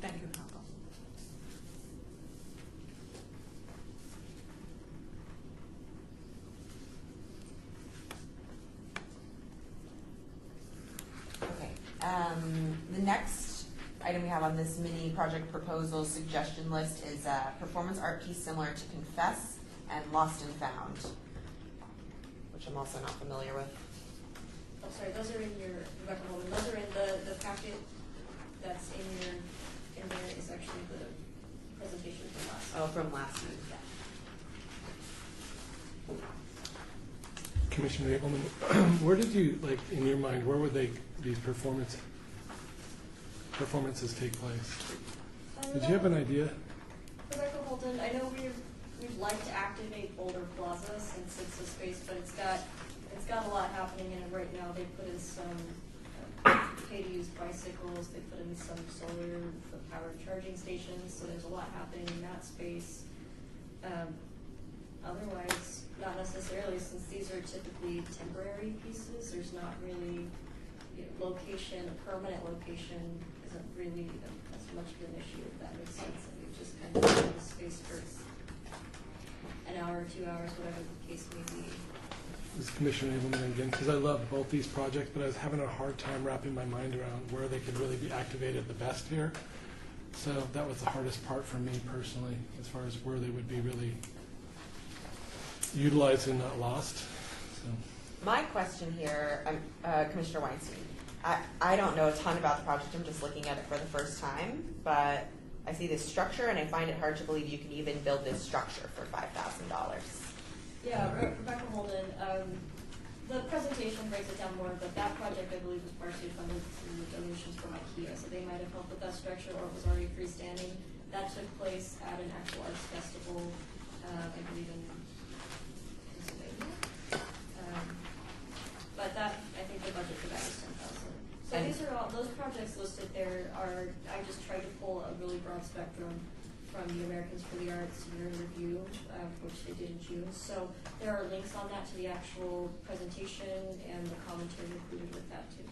Thank you, Papa. Okay, the next item we have on this mini project proposal suggestion list is a performance art piece similar to Confess and Lost and Found, which I'm also not familiar with. I'm sorry, those are in your, Rebecca Holman, those are in the packet that's in there is actually the presentation from last. Oh, from last week. Commissioner Abelman, where did you, like, in your mind, where would these performances take place? Did you have an idea? Rebecca Holden, I know we'd like to activate Boulder Plaza since it's a space, but it's got a lot happening in it right now. They put in some pay-to-use bicycles, they put in some solar powered charging stations, so there's a lot happening in that space. Otherwise, not necessarily, since these are typically temporary pieces, there's not really location, a permanent location isn't really as much of an issue, if that makes sense. And we've just kind of in the space for an hour, 2 hours, whatever the case may be. This is Commissioner Abelman again, because I love both these projects, but I was having a hard time wrapping my mind around where they could really be activated the best here. So that was the hardest part for me personally, as far as where they would be really utilized and not lost. So. My question here, Commissioner Weinstein, I don't know a ton about the project, I'm just looking at it for the first time, but I see this structure and I find it hard to believe you can even build this structure for $5,000. Yeah, Rebecca Holden, the presentation breaks it down more, but that project I believe was partially funded through donations from IKEA, so they might have helped with that structure or it was already freestanding. That took place at an actual arts festival, I believe in Pennsylvania. But that, I think the budget for that was $10,000. So these are all, those projects listed there are, I just tried to pull a really broad spectrum from the Americans for the Arts Year in Review, which they did in June. So there are links on that to the actual presentation and the commentary included with that too.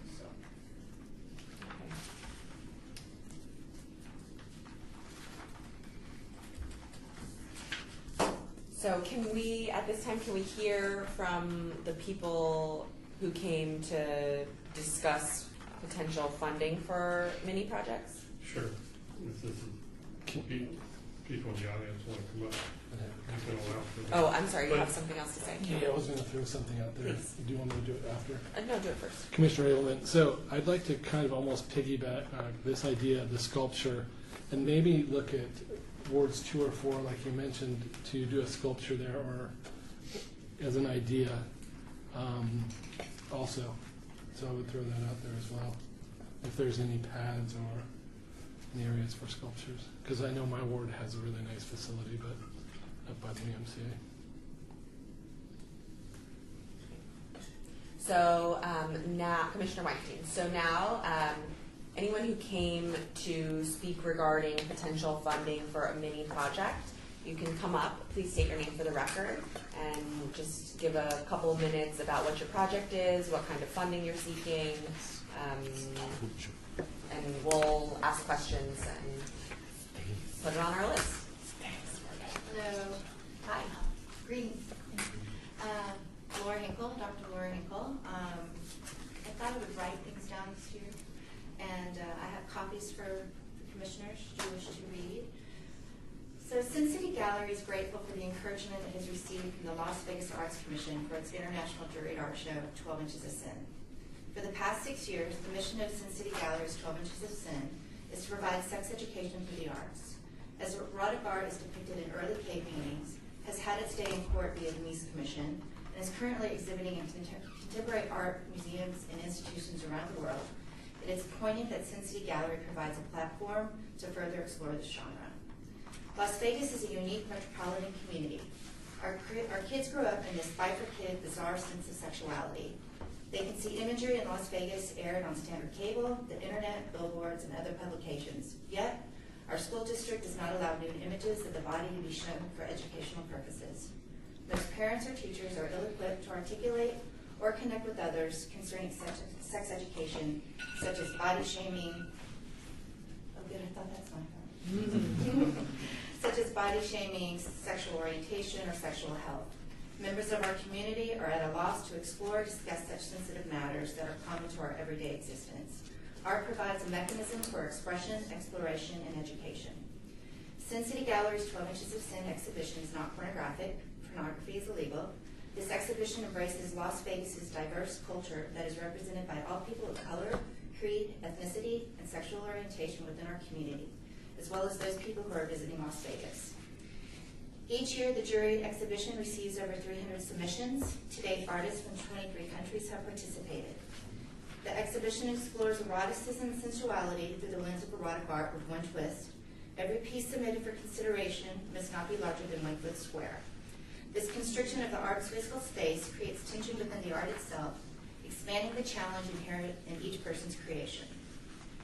So can we, at this time, can we hear from the people who came to discuss potential funding for mini projects? Sure. If this is, people in the audience want to come up, you can allow for that. Oh, I'm sorry, you But- have something else to say? Yeah, I was going to throw something out there. Please. Do you want me to do it after? No, do it first. Commissioner Abelman, so I'd like to kind of almost piggyback this idea of the sculpture and maybe look at wards 2 or 4, like you mentioned, to do a sculpture there or as an idea also. So I would throw that out there as well, if there's any pads or any areas for sculptures. Because I know my ward has a really nice facility, but up by the MCA. So now, Commissioner Weinstein, so now anyone who came to speak regarding potential funding for a mini project, you can come up, please state your name for the record, and just give a couple of minutes about what your project is, what kind of funding you're seeking, and we'll ask questions and put it on our list. Hello. Hi. Greetings. Laura Hinkle, Dr. Laura Hinkle. I thought I would write things down this year, and I have copies for the commissioners should you wish to read. So Sin City Gallery is grateful for the encouragement it has received from the Las Vegas Arts Commission for its International Juried Art Show, 12 Inches of Sin. For the past 6 years, the mission of Sin City Gallery's 12 Inches of Sin is to provide sex education for the arts. As erotic art is depicted in early cave paintings, has had its day in court via the Mies Commission, and is currently exhibiting in contemporary art museums and institutions around the world, it is poignant that Sin City Gallery provides a platform to further explore this genre. Las Vegas is a unique metropolitan community. Our kids grow up in this bifurcated, bizarre sense of sexuality. They can see imagery in Las Vegas aired on standard cable, the internet, billboards, and other publications. Yet, our school district does not allow nude images of the body to be shown for educational purposes. Most parents or teachers are ill-equipped to articulate or connect with others concerning sex education, such as body shaming. Oh, good, I thought that's my phone. Such as body shaming, sexual orientation, or sexual health. Members of our community are at a loss to explore or discuss such sensitive matters that are common to our everyday existence. Art provides a mechanism for expression, exploration, and education. Sin City Gallery's 12 Inches of Sin exhibition is not pornographic. Pornography is illegal. This exhibition embraces Las Vegas's diverse culture that is represented by all people of color, creed, ethnicity, and sexual orientation within our community, as well as those people who are visiting Las Vegas. Each year, the juried exhibition receives over 300 submissions. To date, artists from 23 countries have participated. The exhibition explores eroticism and sensuality through the lens of erotic art with one twist. Every piece submitted for consideration must not be larger than 1 foot square. This constriction of the art's physical space creates tension within the art itself, expanding the challenge inherent in each person's creation.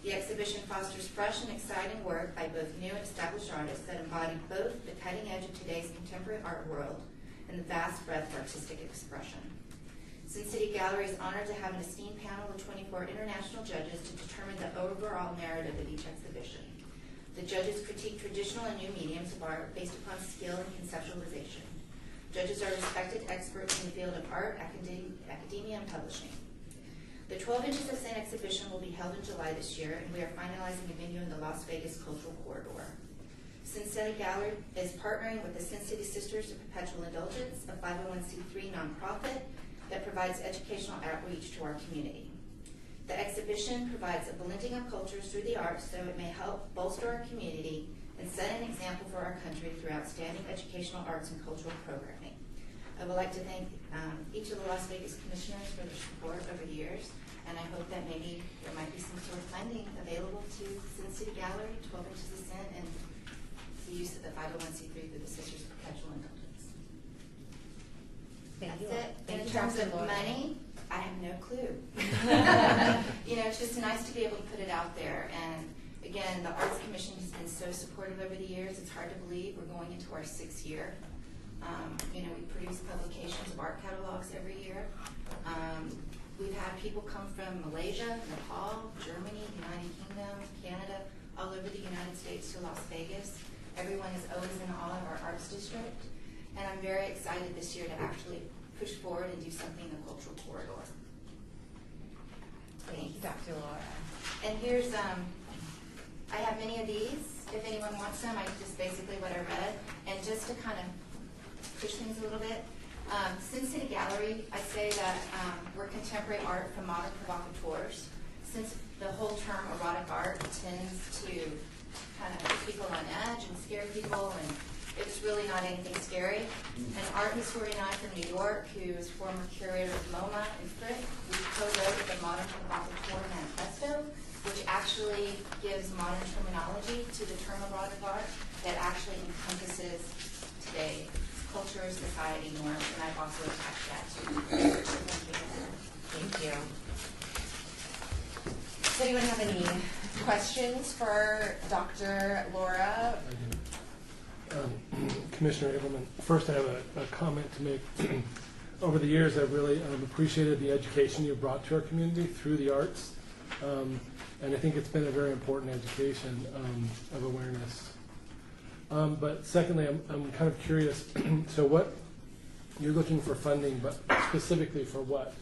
The exhibition fosters fresh and exciting work by both new and established artists that embody both the cutting edge of today's contemporary art world and the vast breadth of artistic expression. Sin City Gallery is honored to have an esteemed panel of 24 international judges to determine the overall narrative of each exhibition. The judges critique traditional and new mediums of art based upon skill and conceptualization. Judges are respected experts in the field of art, academia, and publishing. The 12 Inches of Sin exhibition will be held in July this year, and we are finalizing a venue in the Las Vegas Cultural Corridor. Sin City Gallery is partnering with the Sin City Sisters of Perpetual Indulgence, a 501c3 nonprofit that provides educational outreach to our community. The exhibition provides a blending of cultures through the arts so it may help bolster our community and set an example for our country through outstanding educational arts and cultural programming. I would like to thank each of the Las Vegas commissioners for their support over the years, and I hope that maybe there might be some sort of funding available to Sin City Gallery, 12 Inches of Sin, and the use of the 501c3 through the Sisters of Perpetual Indulgence. Thank you. That's it. Thank In you, terms Dr. of Laura. money, I have no clue. It's just nice to be able to put it out there. And again, the Arts Commission has been so supportive over the years. It's hard to believe we're going into our 6th year. We produce publications of art catalogs every year. We've had people come from Malaysia, Nepal, Germany, United Kingdom, Canada, all over the United States to Las Vegas. Everyone is always in awe of our arts district. And I'm very excited this year to actually push forward and do something in the cultural corridor. Thank you, Dr. Laura. And here's, I have many of these. If anyone wants them, I just basically what I read. And just to kind of push things a little bit, Sin City Gallery, I say that we're contemporary art from modern provocateurs. Since the whole term erotic art tends to kind of put people on edge and scare people, and it's really not anything scary. An art historian and I from New York, who is former curator of MoMA and Frick, we co-wrote the Modern Provocateur Manifesto, which actually gives modern terminology to the term erotic art that actually encompasses today's culture, society, norms, and I've also attached that to Thank you. Does anyone have any questions for Dr. Laura? Commissioner Abelman, first I have a comment to make. Over the years, I've really appreciated the education you've brought to our community through the arts, and I think it's been a very important education of awareness. But secondly, I'm kind of curious, so what, you're looking for funding, but specifically for what?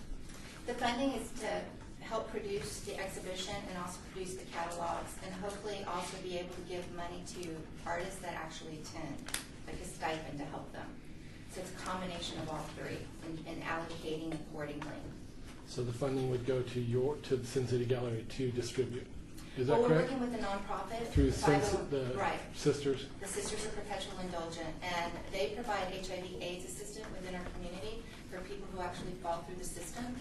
The funding is to help produce the exhibition and also produce the catalogs, and hopefully also be able to give money to artists that actually attend, like a stipend to help them. So it's a combination of all three and allocating accordingly. So the funding would go to the Sin City Gallery to distribute. Is that Well, we're correct? working with a nonprofit. Through the right. Sisters? The Sisters of Perpetual Indulgent, and they provide HIV/AIDS assistance within our community for people who actually fall through the system.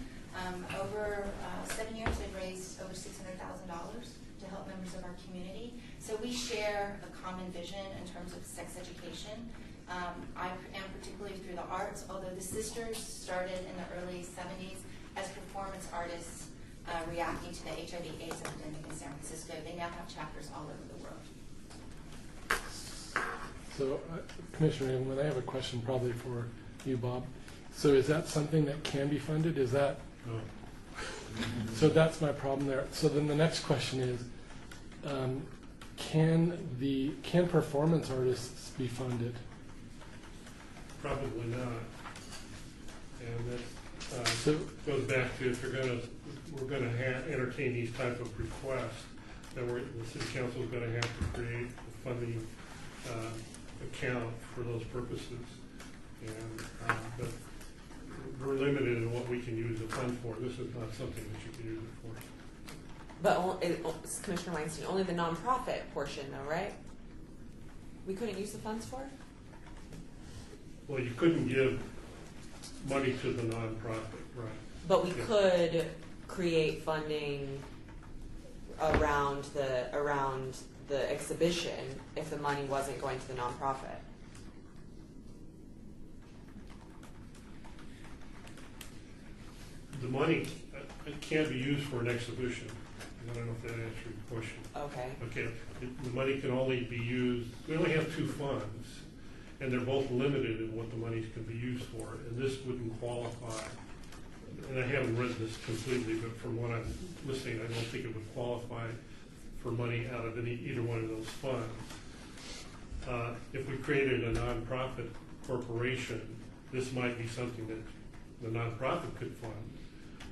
Over 7 years, they've raised over $600,000 to help members of our community. So we share a common vision in terms of sex education. I am particularly through the arts, although the sisters started in the early 70s as performance artists reacting to the HIV/AIDS epidemic in San Francisco. They now have chapters all over the world. So, Commissioner Abelman, I have a question probably for you, Bob. So is that something that can be funded? Is that? No. So that's my problem there. So then the next question is, can performance artists be funded? Probably not. And that goes back to if we're going to entertain these type of requests, then the city council is going to have to create a funding account for those purposes. And but we're limited in what we can use the fund for. This is not something that you can use it for. But Commissioner Weinstein, only the nonprofit portion, though, right? We couldn't use the funds for it? Well, you couldn't give money to the nonprofit, right? But we could create funding around the exhibition if the money wasn't going to the nonprofit. The money can't be used for an exhibition. I don't know if that answers your question. Okay. Okay. The money can only be used. We only have two funds, and they're both limited in what the money can be used for. And this wouldn't qualify. And I haven't read this completely, but from what I'm listening, I don't think it would qualify for money out of either one of those funds. If we created a nonprofit corporation, this might be something that the nonprofit could fund.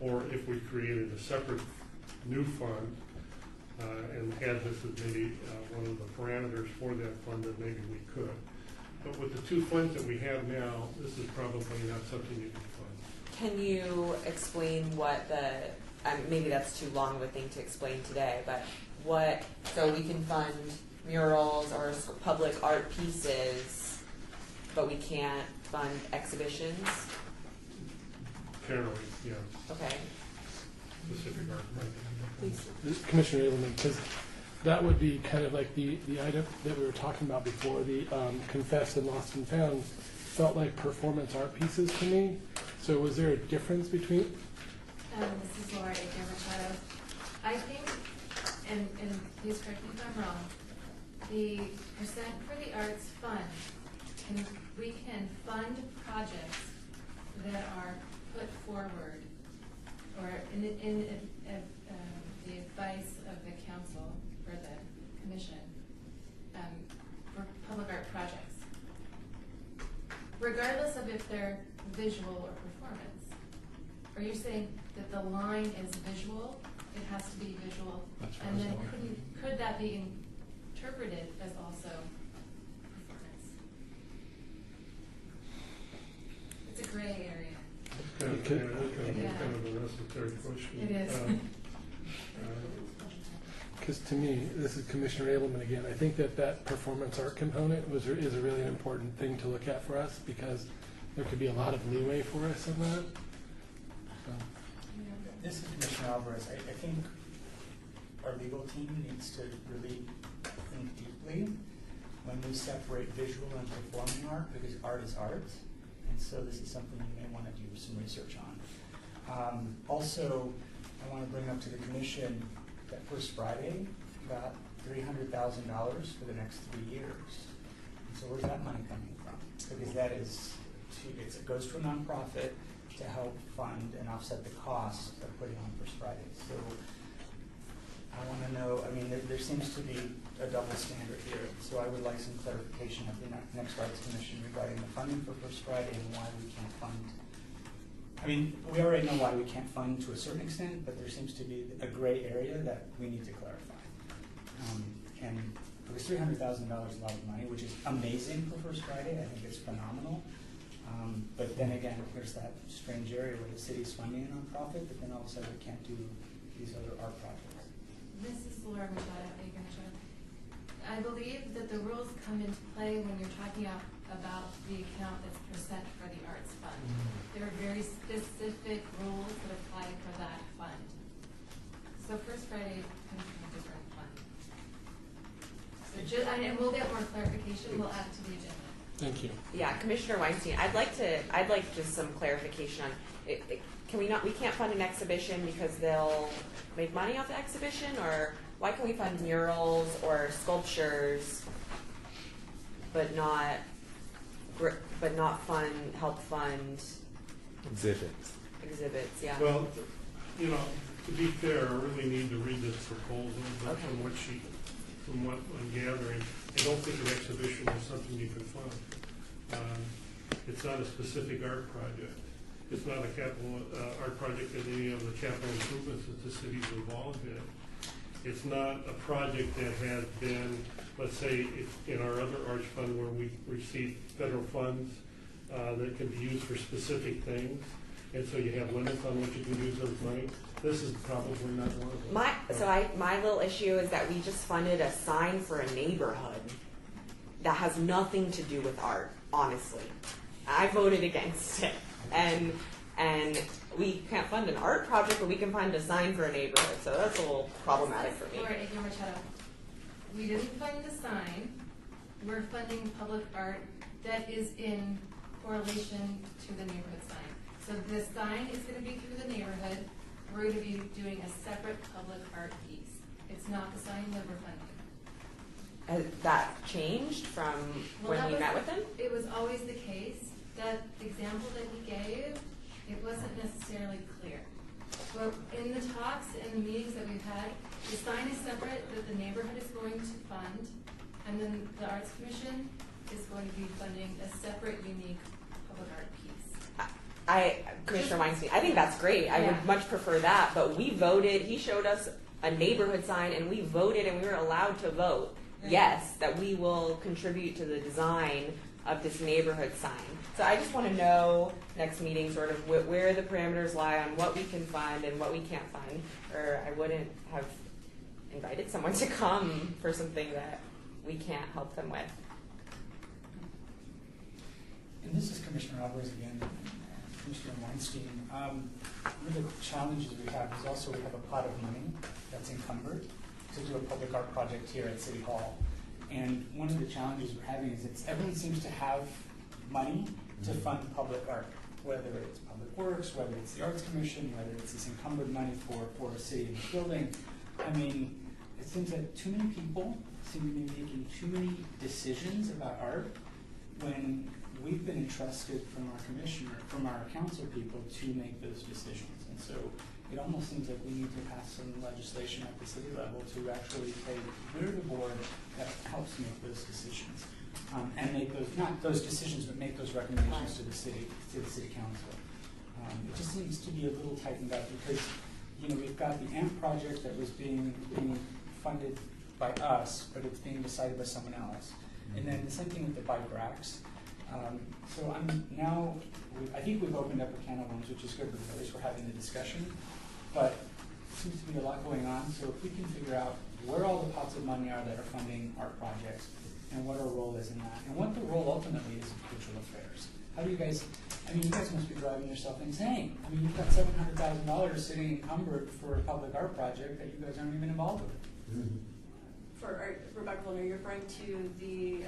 Or if we created a separate new fund and had this as maybe one of the parameters for that fund, then maybe we could. But with the two funds that we have now, this is probably not something you can fund. Can you explain what maybe that's too long of a thing to explain today, but so we can fund murals or public art pieces, but we can't fund exhibitions? Apparently, yeah. Okay. Specific art. Please. Commissioner Abelman, because that would be kind of like the item that we were talking about before, the confessed and lost and found, felt like performance art pieces to me. So was there a difference between? This is Laura Aker Machado. I think, and please correct me if I'm wrong, the percent for the arts fund, we can fund projects that are put forward or in the advice of the council or the commission for public art projects, regardless of if they're visual or performance. Are you saying that the line is visual? It has to be visual, and then could that be interpreted as also performance? It's a gray area. Kind of an esoteric question. It is. Because to me, this is Commissioner Abelman again, I think that performance art component is a really important thing to look at for us, because there could be a lot of leeway for us in that. So. This is Commissioner Alvarez. I think our legal team needs to really think deeply when we separate visual and performing art, because art is art. And so this is something you may want to do some research on. Also, I want to bring up to the commission that First Friday got $300,000 for the next 3 years. And so where's that money coming from? Because that is, it goes to a nonprofit to help fund and offset the cost of putting on First Friday. So I want to know, I mean, there seems to be a double standard here. So I would like some clarification at the next Arts Commission regarding the funding for First Friday and why we can't fund. I mean, we already know why we can't fund to a certain extent, but there seems to be a gray area that we need to clarify. And because $300,000 is a lot of money, which is amazing for First Friday. I think it's phenomenal. But then again, there's that strange area where the city's funding a nonprofit, but then all of a sudden we can't do these other art projects. This is Laura Machado. I believe that the rules come into play when you're talking about the account that's percent for the arts fund. There are very specific rules that apply for that fund. So First Friday comes from a different fund. So just, and we'll get more clarification, we'll add it to the agenda. Thank you. Yeah, Commissioner Weinstein, I'd like just some clarification on, can we not, we can't fund an exhibition because they'll make money off the exhibition, or why can we fund murals or sculptures, but not help fund Exhibits. exhibits, yeah? Well, you know, to be fair, I really need to read this proposal, but Okay. from what I'm gathering, I don't think an exhibition is something you can fund. It's not a specific art project. It's not a capital art project in any of the capital improvements that the city's involved in. It's not a project that has been, let's say, in our other arts fund where we receive federal funds that can be used for specific things, and so you have limits on what you can use those money. This is probably not one of them. My little issue is that we just funded a sign for a neighborhood that has nothing to do with art, honestly. I voted against it. And we can't fund an art project, but we can fund a sign for a neighborhood. So that's a little problematic for me. Laura Igor Machado, we didn't fund the sign. We're funding public art that is in correlation to the neighborhood sign. So the sign is going to be through the neighborhood. We're going to be doing a separate public art piece. It's not the sign that we're funding. Has that changed from when we met with him? It was always the case. That example that he gave, it wasn't necessarily clear. But in the talks and the meetings that we've had, the sign is separate that the neighborhood is going to fund, and then the Arts Commission is going to be funding a separate, unique public art piece. Commissioner Weinstein, I think that's great. I would much prefer that, but we voted, he showed us a neighborhood sign, and we voted, and we were allowed to vote, yes, that we will contribute to the design of this neighborhood sign. So I just want to know next meeting sort of where the parameters lie on what we can fund and what we can't fund, or I wouldn't have invited someone to come for something that we can't help them with. And this is Commissioner Alvarez again, Commissioner Weinstein. One of the challenges we have is also we have a pot of money that's encumbered to do a public art project here at City Hall. And one of the challenges we're having is everyone seems to have money to fund public art, whether it's Public Works, whether it's the Arts Commission, whether it's this encumbered money for a city building. I mean, it seems that too many people seem to be making too many decisions about art when we've been entrusted from our council people to make those decisions. And so it almost seems like we need to pass some legislation at the city level to actually say, we're the board that helps make those decisions. And make those, not those decisions, but make those recommendations to the city council. It just seems to be a little tightened up because, you know, we've got the AMP project that was being funded by us, but it's being decided by someone else. And then the same thing with the bike racks. So I think we've opened up a can of worms, which is good because at least we're having the discussion. But it seems to be a lot going on. So if we can figure out where all the pots of money are that are funding art projects and what our role is in that, and what the role ultimately is in cultural affairs. How do you guys, I mean, you guys must be driving yourself insane. I mean, you've got $700,000 sitting encumbered for a public art project that you guys aren't even involved with. Mm-hmm. For art, Rebecca Lerner, you're referring to the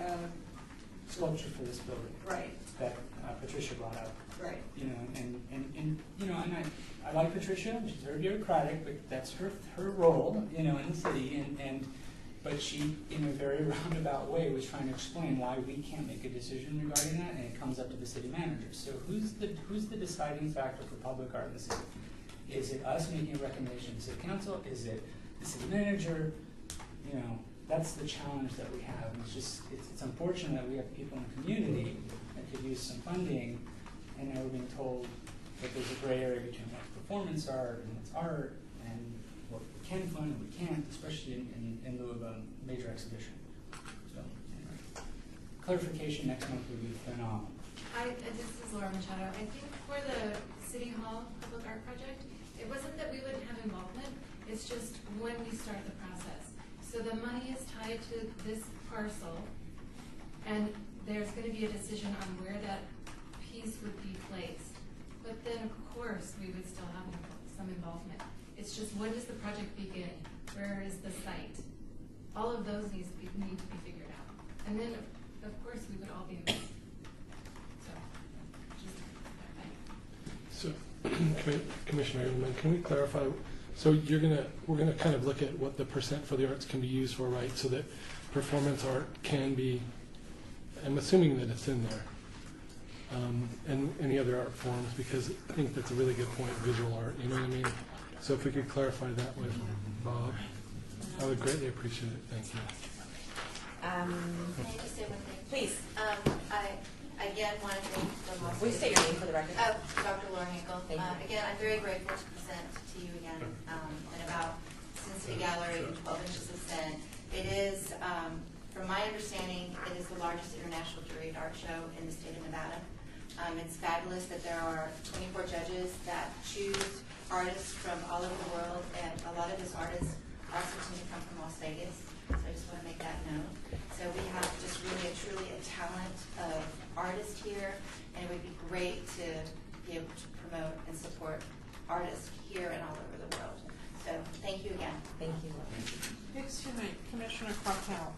sculpture for this building. Right. That Patricia brought up. Right. You know, and you know, and I like Patricia. She's very bureaucratic, but that's her role, you know, in the city. But she, in a very roundabout way, was trying to explain why we can't make a decision regarding that, and it comes up to the city manager. So who's the deciding factor for public art in the city? Is it us making a recommendation to the city council? Is it the city manager? You know, that's the challenge that we have. And it's unfortunate that we have people in the community that could use some funding, and now we're being told that there's a gray area between what's performance art and what's art, and what we can fund and we can't, especially in lieu of a major exhibition. So, anyway, clarification next month would be phenomenal. This is Laura Machado. I think for the City Hall Public Art Project, it wasn't that we wouldn't have involvement, it's just when we start the process. So the money is tied to this parcel, and there's going to be a decision on where that piece would be placed. But then, of course, we would still have some involvement. It's just, when does the project begin? Where is the site? all of those need to be figured out. And then, of course, we would all be involved. So, So, Commissioner Edelman, can we clarify? So we're gonna kind of look at what the percent for the arts can be used for, right? So that performance art can be, I'm assuming that it's in there, and any other art forms, because I think that's a really good point, visual art, you know what I mean? So if we could clarify that with Bob, I would greatly appreciate it, thank you. Can I just say one thing? Please. I again want to thank the Las Will you state your name for the record? Oh, Dr. Laura Hinkle. Thank you. Again, I'm very grateful to present to you again, and about Sin City Gallery and 12 Inches of Sin. It is, from my understanding, it is the largest international curated art show in the state of Nevada. It's fabulous that there are 24 judges that choose artists from all over the world, and a lot of those artists also tend to come from Las Vegas. So I just want to make that known. So we have just really, truly a talent of artists here, and it would be great to be able to promote and support artists here and all over the world. So thank you again. Thank you. Excuse me, Commissioner Cartel.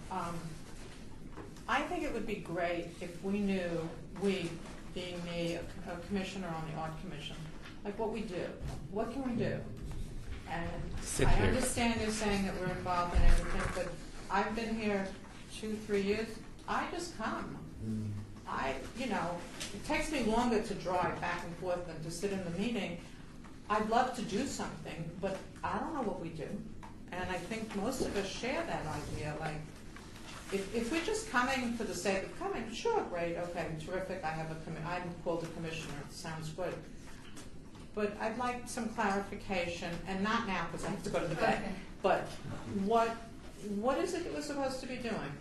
I think it would be great if we knew, we, being me, a commissioner on the Art Commission, like what we do. What can we do? And Sit I here. understand you're saying that we're involved in everything, but I've been here 2-3 years. I just come. It takes me longer to drive back and forth than to sit in the meeting. I'd love to do something, but I don't know what we do. And I think most of us share that idea. Like, if we're just coming for the sake of coming, sure, great, okay, terrific. I'm called a commissioner. It sounds good. But I'd like some clarification, and not now because I have to go to the bed. Okay. But what is it that we're supposed to be doing?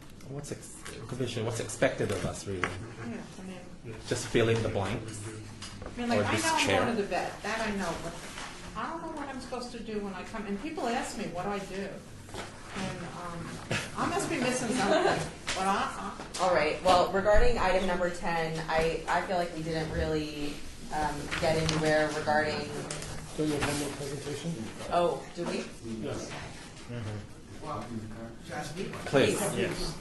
Commissioner, what's expected of us, really? Yeah, Just filling the blanks? I know this I'm chair. going to the vet, that I know, but I don't know what I'm supposed to do when I come. And people ask me, what do I do? And I must be missing something. But All right, well, regarding item number 10, I feel like we didn't really get anywhere regarding, Don't you have one more presentation? oh, do we? Yes. Well, should I speak? Please. Yes.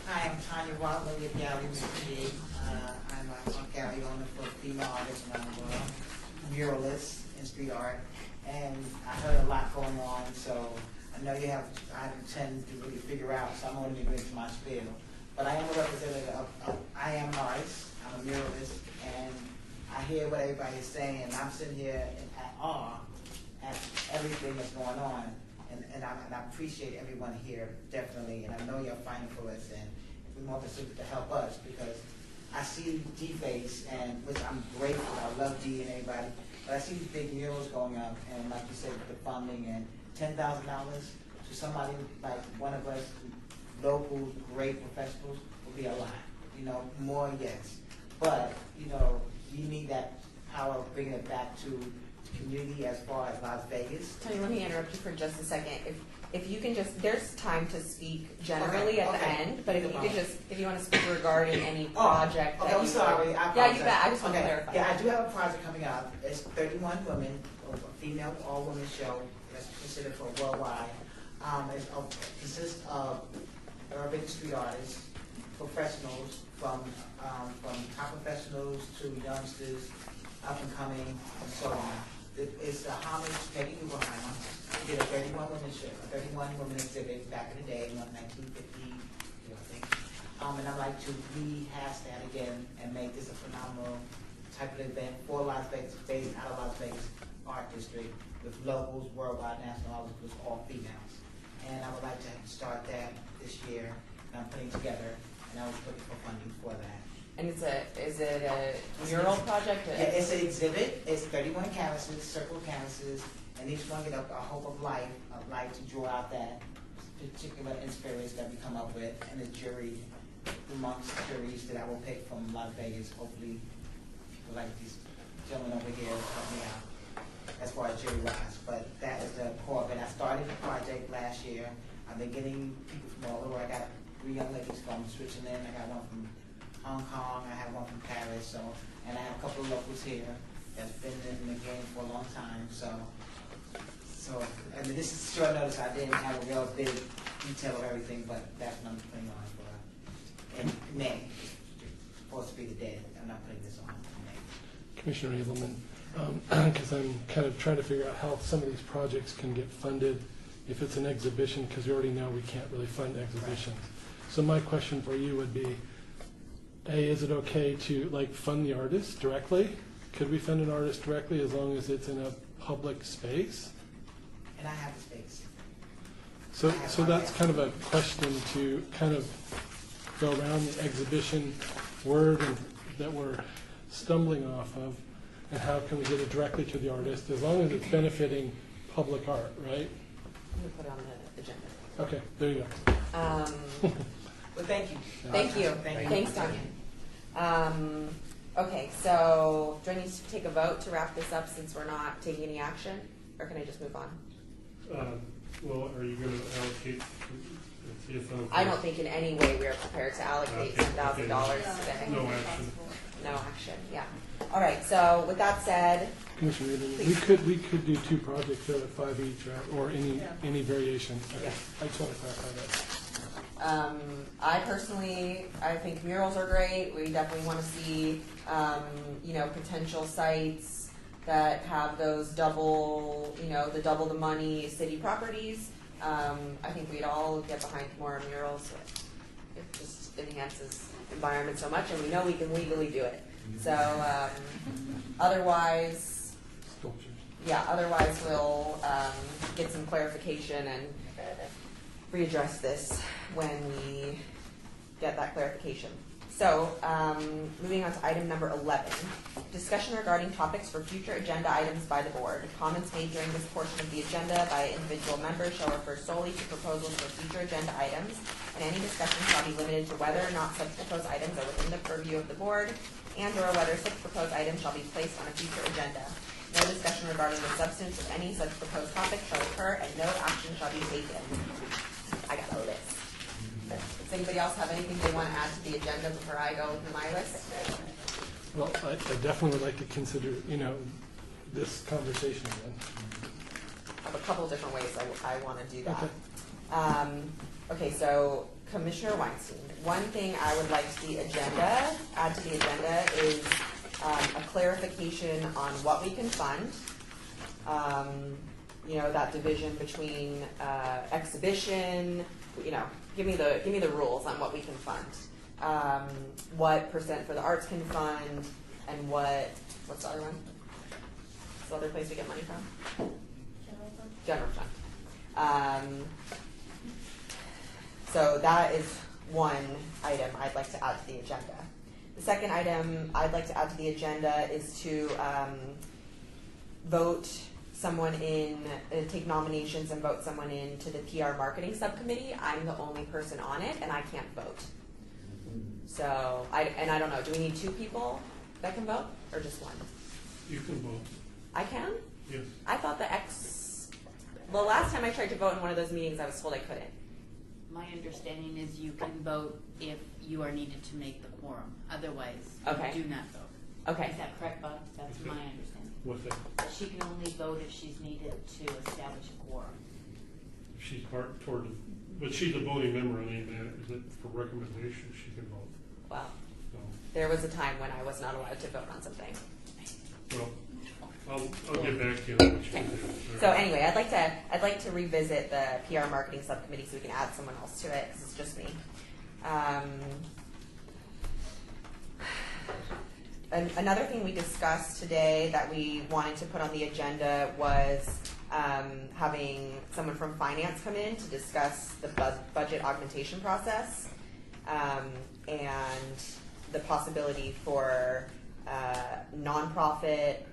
Hi, I'm Tanya Watley with Gallery McKee. I'm a gallery owner for female artists around the world, muralists in street art, and I heard a lot going on, so I know I have 10 to really figure out, so I'm going to be going to my spiel. But I am a representative I am an artist, I'm a muralist, and I hear what everybody is saying, and I'm sitting here in awe at everything that's going on. And I appreciate everyone here, definitely, and I know you're fighting for us, and we want this to help us, because I see D-Face, and which I'm grateful, I love D and everybody, but I see these big murals going up, and like you said, the funding, and $10,000 to somebody like one of us, local great professionals, would be a lot, more, yes. But, you need that power of bringing it back to community as far as Las Vegas. Tony, let me interrupt you for just a second. If you can just, there's time to speak generally at the Okay. end, but if you could just, if you want to speak regarding any Oh, project okay, that I'm you sorry. I Yeah, apologize. you bet. I just want to Okay. clarify. Yeah, I do have a project coming up. It's 31 women, a female all-women show that's considered for worldwide. It consists of urban street artists, professionals, from top professionals to youngsters, up and coming, and so on. It's a homage to Peggy Guggenheim. We did a 31 women show, a 31 women exhibit back in the day, in 1950, I think. And I'd like to rehash that again and make this a phenomenal type of event for Las Vegas, based out of Las Vegas Art District, with locals, worldwide, national artists, with all females. And I would like to start that this year, and I'm putting together, and I was looking for funding for that. And is it a mural project? Yeah, it's an exhibit. It's 31 canvases, circle canvases, and each one get a hope of life to draw out that particular inspiration that we come up with, and a jury amongst juries that I will pick from Las Vegas. Hopefully, people like these gentlemen over here help me out as far as jury wise. But that is the core of it. I started the project last year. I've been getting people from all over. I got 3 young ladies from Switzerland. I got one from Hong Kong, I have one from Paris, and I have a couple of locals here that's been in the game for a long time. So, I mean, this is short notice. I didn't have a real big detail of everything, but that's what I'm putting on for, in May. It's supposed to be the day, I'm not putting this on in May. Commissioner Abelman, because I'm kind of trying to figure out how some of these projects can get funded if it's an exhibition, because we already know we can't really fund exhibitions. So my question for you would be, A, is it okay to like fund the artist directly? Could we fund an artist directly as long as it's in a public space? And I have the space. So that's kind of a question to kind of go around the exhibition word and that we're stumbling off of, and how can we get it directly to the artist as long as it's benefiting public art, right? I'm gonna put it on the agenda. Okay, there you go. Well, thank you. Thank you. Thank you. Thanks, Tanya. Okay, so do I need to take a vote to wrap this up since we're not taking any action, or can I just move on? Well, are you going to allocate the CFO? I don't think in any way we are prepared to allocate Okay, $10,000 okay. today. No action. No action, yeah. All right, so with that said, Commissioner Abelman, we could do 2 projects there at 5 each, right? Or any variation. Okay. Yeah. I just want to clarify that. I personally, I think murals are great. We definitely want to see, potential sites that have those double the money city properties. I think we'd all get behind more murals. It just enhances environment so much, and we know we can legally do it. So otherwise, we'll get some clarification and readdress this when we get that clarification. So, moving on to item number 11, discussion regarding topics for future agenda items by the board. Comments made during this portion of the agenda by individual members shall refer solely to proposals for future agenda items, and any discussion shall be limited to whether or not such proposed items are within the purview of the board, and/or whether such proposed items shall be placed on a future agenda. No discussion regarding the substance of any such proposed topic shall occur, and no action shall be taken. I got a list. Does anybody else have anything they want to add to the agenda before I go through my list? Well, I definitely would like to consider, this conversation again. I have a couple different ways I want to do that. Okay, so Commissioner Weinstein, one thing I would like to add to the agenda is a clarification on what we can fund. That division between exhibition. Give me the rules on what we can fund. What % for the arts can fund, and what's the other one? What's the other place we get money from? General fund. So that is one item I'd like to add to the agenda. The second item I'd like to add to the agenda is to take nominations and vote someone in to the PR marketing subcommittee. I'm the only person on it, and I can't vote. So, I don't know, do we need 2 people that can vote, or just 1? You can vote. I can? Yes. I thought the last time I tried to vote in one of those meetings, I was told I couldn't. My understanding is you can vote if you are needed to make the quorum. Otherwise, Okay. you do not vote. Okay. Is that correct, Bob? That's my understanding. What's that? That she can only vote if she's needed to establish a quorum. She's but she's a voting member on any matter. Is it for recommendation? She can vote. Well, So, there was a time when I was not allowed to vote on something. well, I'll get back to you on what you Okay. can do. So anyway, I'd like to revisit the PR marketing subcommittee so we can add someone else to it, because it's just me. Another thing we discussed today that we wanted to put on the agenda was having someone from finance come in to discuss the budget augmentation process and the possibility for nonprofit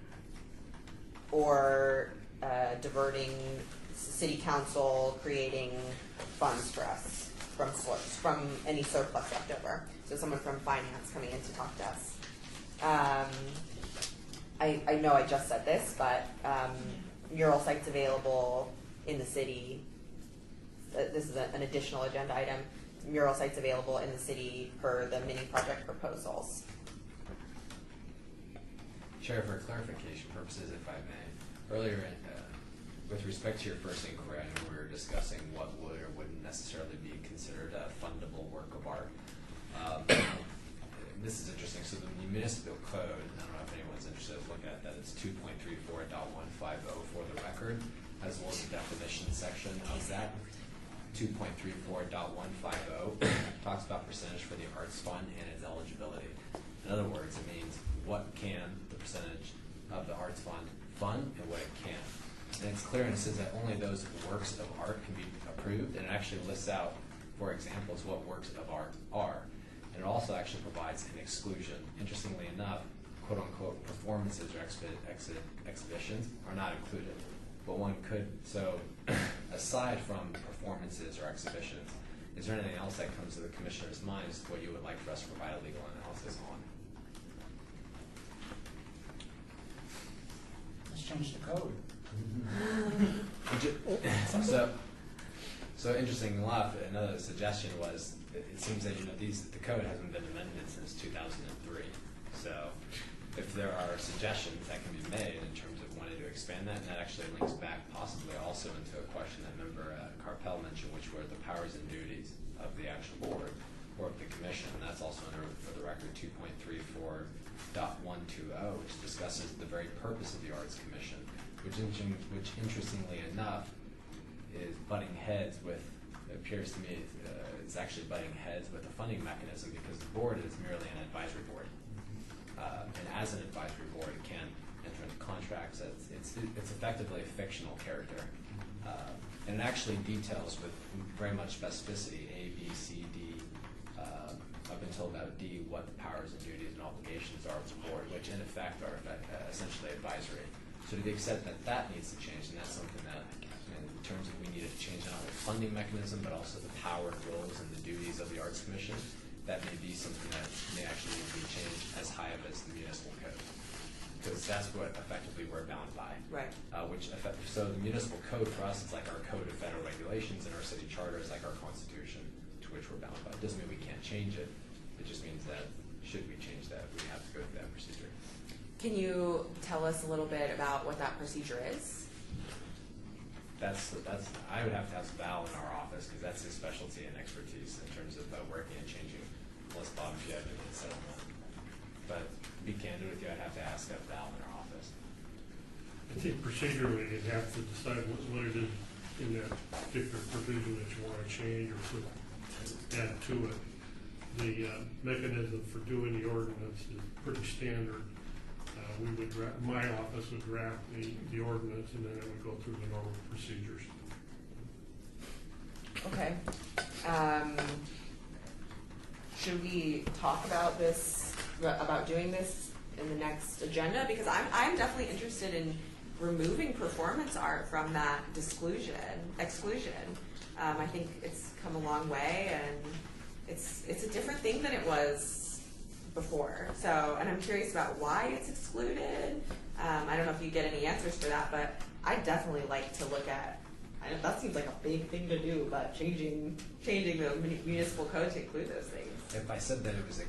or diverting city council creating funds for us from any surplus left over. So someone from finance coming in to talk to us. I know I just said this, but mural sites available in the city. This is an additional agenda item. Mural sites available in the city per the mini project proposals. Chair, for clarification purposes, if I may, earlier with respect to your first inquiry, I know we were discussing what would or wouldn't necessarily be considered a fundable work of art. This is interesting. So the municipal code, I don't know if anyone's interested in looking at that, it's 2.34.150 for the record, as well as the definition section of that. 2.34.150 talks about percentage for the arts fund and its eligibility. In other words, it means what can the percentage of the arts fund fund and what it can't. And it's clear, and it says that only those works of art can be approved, and it actually lists out, for examples, what works of art are. And it also actually provides an exclusion. Interestingly enough, quote unquote, performances or exhibitions are not included. But one could, so aside from performances or exhibitions, is there anything else that comes to the commissioner's mind as to what you would like for us to provide a legal analysis on? Let's change the code. So interesting enough, another suggestion was, it seems that the code hasn't been amended since 2003. So if there are suggestions that can be made in terms of wanting to expand that, and that actually links back possibly also into a question that member Carpel mentioned, which were the powers and duties of the actual board or of the commission. And that's also under, for the record, 2.34.120, which discusses the very purpose of the Arts Commission, which interestingly enough is butting heads with, it appears to me, it's actually butting heads with the funding mechanism, because the board is merely an advisory board. And as an advisory board, it can enter into contracts. It's effectively a fictional character. And it actually details with very much specificity A, B, C, D, up until about D, what the powers and duties and obligations are of the board, which in effect are essentially advisory. So to the extent that that needs to change, and that's something that, in terms of we need to change not only the funding mechanism, but also the power, roles, and the duties of the Arts Commission, that may be something that may actually need to be changed as high up as the municipal code. Because that's what effectively we're bound by. Right. So the municipal code for us is like our code of federal regulations, and our city charter is like our constitution, to which we're bound by. It doesn't mean we can't change it. It just means that should we change that, we have to go through that procedure. Can you tell us a little bit about what that procedure is? I would have to ask Val in our office, because that's his specialty and expertise in terms of working and changing. Unless Bob, if you have anything to say on that. But to be candid with you, I'd have to ask Val in our office. I think procedurally you'd have to decide what it is in that particular provision that you want to change or add to it. The mechanism for doing the ordinance is pretty standard. My office would draft the ordinance, and then it would go through the normal procedures. Okay. Should we talk about this, about doing this in the next agenda? Because I'm definitely interested in removing performance art from that exclusion. I think it's come a long way, and it's a different thing than it was before. So, and I'm curious about why it's excluded. I don't know if you get any answers for that, but I'd definitely like to look at, that seems like a big thing to do, but changing the municipal code to include those things. If I said that it was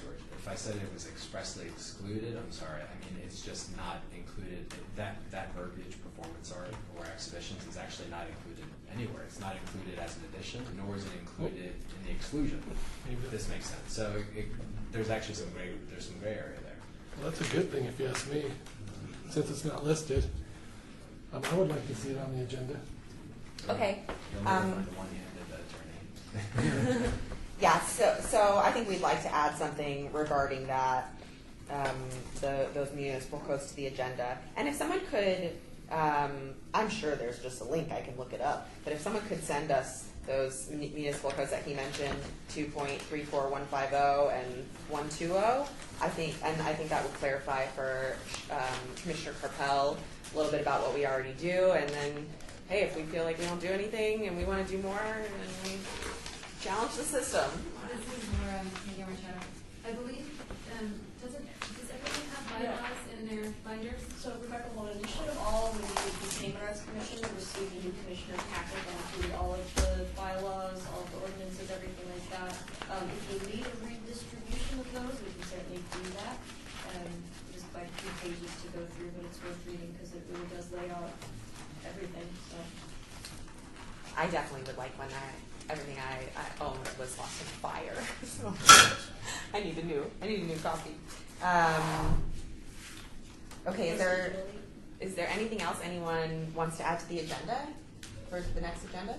George. If I said it was expressly excluded, I'm sorry. I mean, it's just not included. That verbiage, performance art or exhibitions, is actually not included anywhere. It's not included as an addition, nor is it included in the exclusion. If this makes sense. So there's actually some gray area there. Well, that's a good thing if you ask me, since it's not listed. I would like to see it on the agenda. Okay. You'll never find the one-handed attorney. Yeah, so I think we'd like to add something regarding that, those municipal codes to the agenda. And if someone could, I'm sure there's just a link, I can look it up, but if someone could send us those municipal codes that he mentioned, 2.34150 and 120, I think that would clarify for Commissioner Carpel a little bit about what we already do, and then, hey, if we feel like we don't do anything and we want to do more, then we challenge the system. This is Laura Machado. I believe, does everyone have bylaws in their binders? So Rebecca wanted to show all when we did the Chamber Arts Commission, we received a new commissioner packet that included all of the bylaws, all of the ordinances, everything like that. If you need a redistribution of those, we can certainly do that. Just by pages to go through, but it's worth reading because it really does lay out everything, so. I definitely would like one. Everything I owned was lost in fire. So I need a new copy. Okay, is there anything else anyone wants to add to the agenda for the next agenda?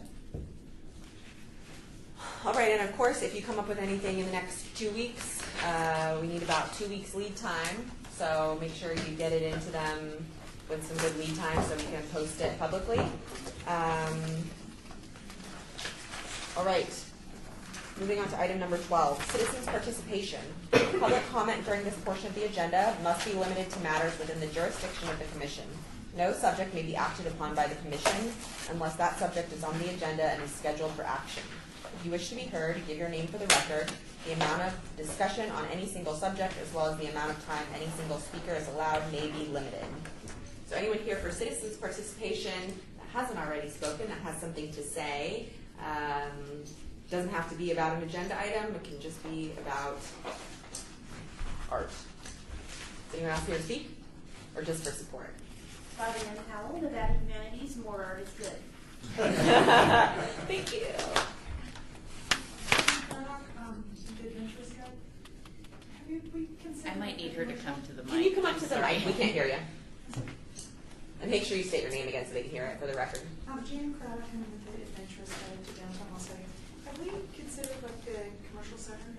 All right, and of course, if you come up with anything in the next 2 weeks, we need about 2 weeks lead time. So make sure you get it into them with some good lead time so we can post it publicly. All right, moving on to item number 12, citizens' participation. Public comment during this portion of the agenda must be limited to matters within the jurisdiction of the commission. No subject may be acted upon by the commission unless that subject is on the agenda and is scheduled for action. If you wish to be heard, give your name for the record. The amount of discussion on any single subject, as well as the amount of time any single speaker is allowed, may be limited. So anyone here for citizens' participation that hasn't already spoken, that has something to say, doesn't have to be about an agenda item. It can just be about art. Is anyone else here to speak, or just for support? Bobby Ann Powell, Nevada Humanities, more art is good. Thank you. I might need her to come to the mic. Can you come up I'm to the sorry. mic? We can't hear you. And make sure you state your name again so they can hear it for the record. Jan Craddock, I'm with the Adventurous Guide to Downtown Las Vegas. Have we considered like the commercial center?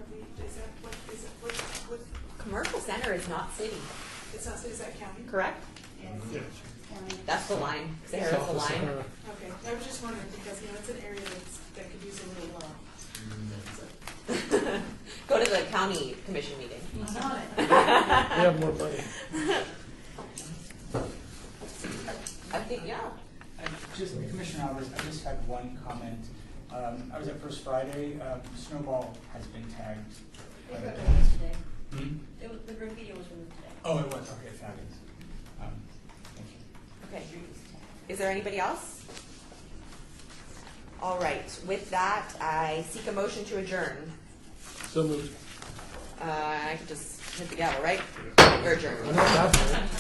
Is that what? Commercial center is not city, It's not, is that county? correct? Yes. That's the line. Sahara's the line. Okay, I was just wondering because, it's an area that could use a little, Go to the county commission meeting. I'm on it. They have more money. I think, yeah. Just, Commissioner Alvarez, I just had one comment. I was at First Friday, Snowball has been tagged. It got removed today. Hmm? The graffiti was removed today. Oh, it was, okay, fabulous. Thank you. Okay. Is there anybody else? All right. With that, I seek a motion to adjourn. So moved. I could just hit the gavel, right? You're adjourned. I'm not that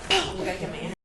bad. We gotta get my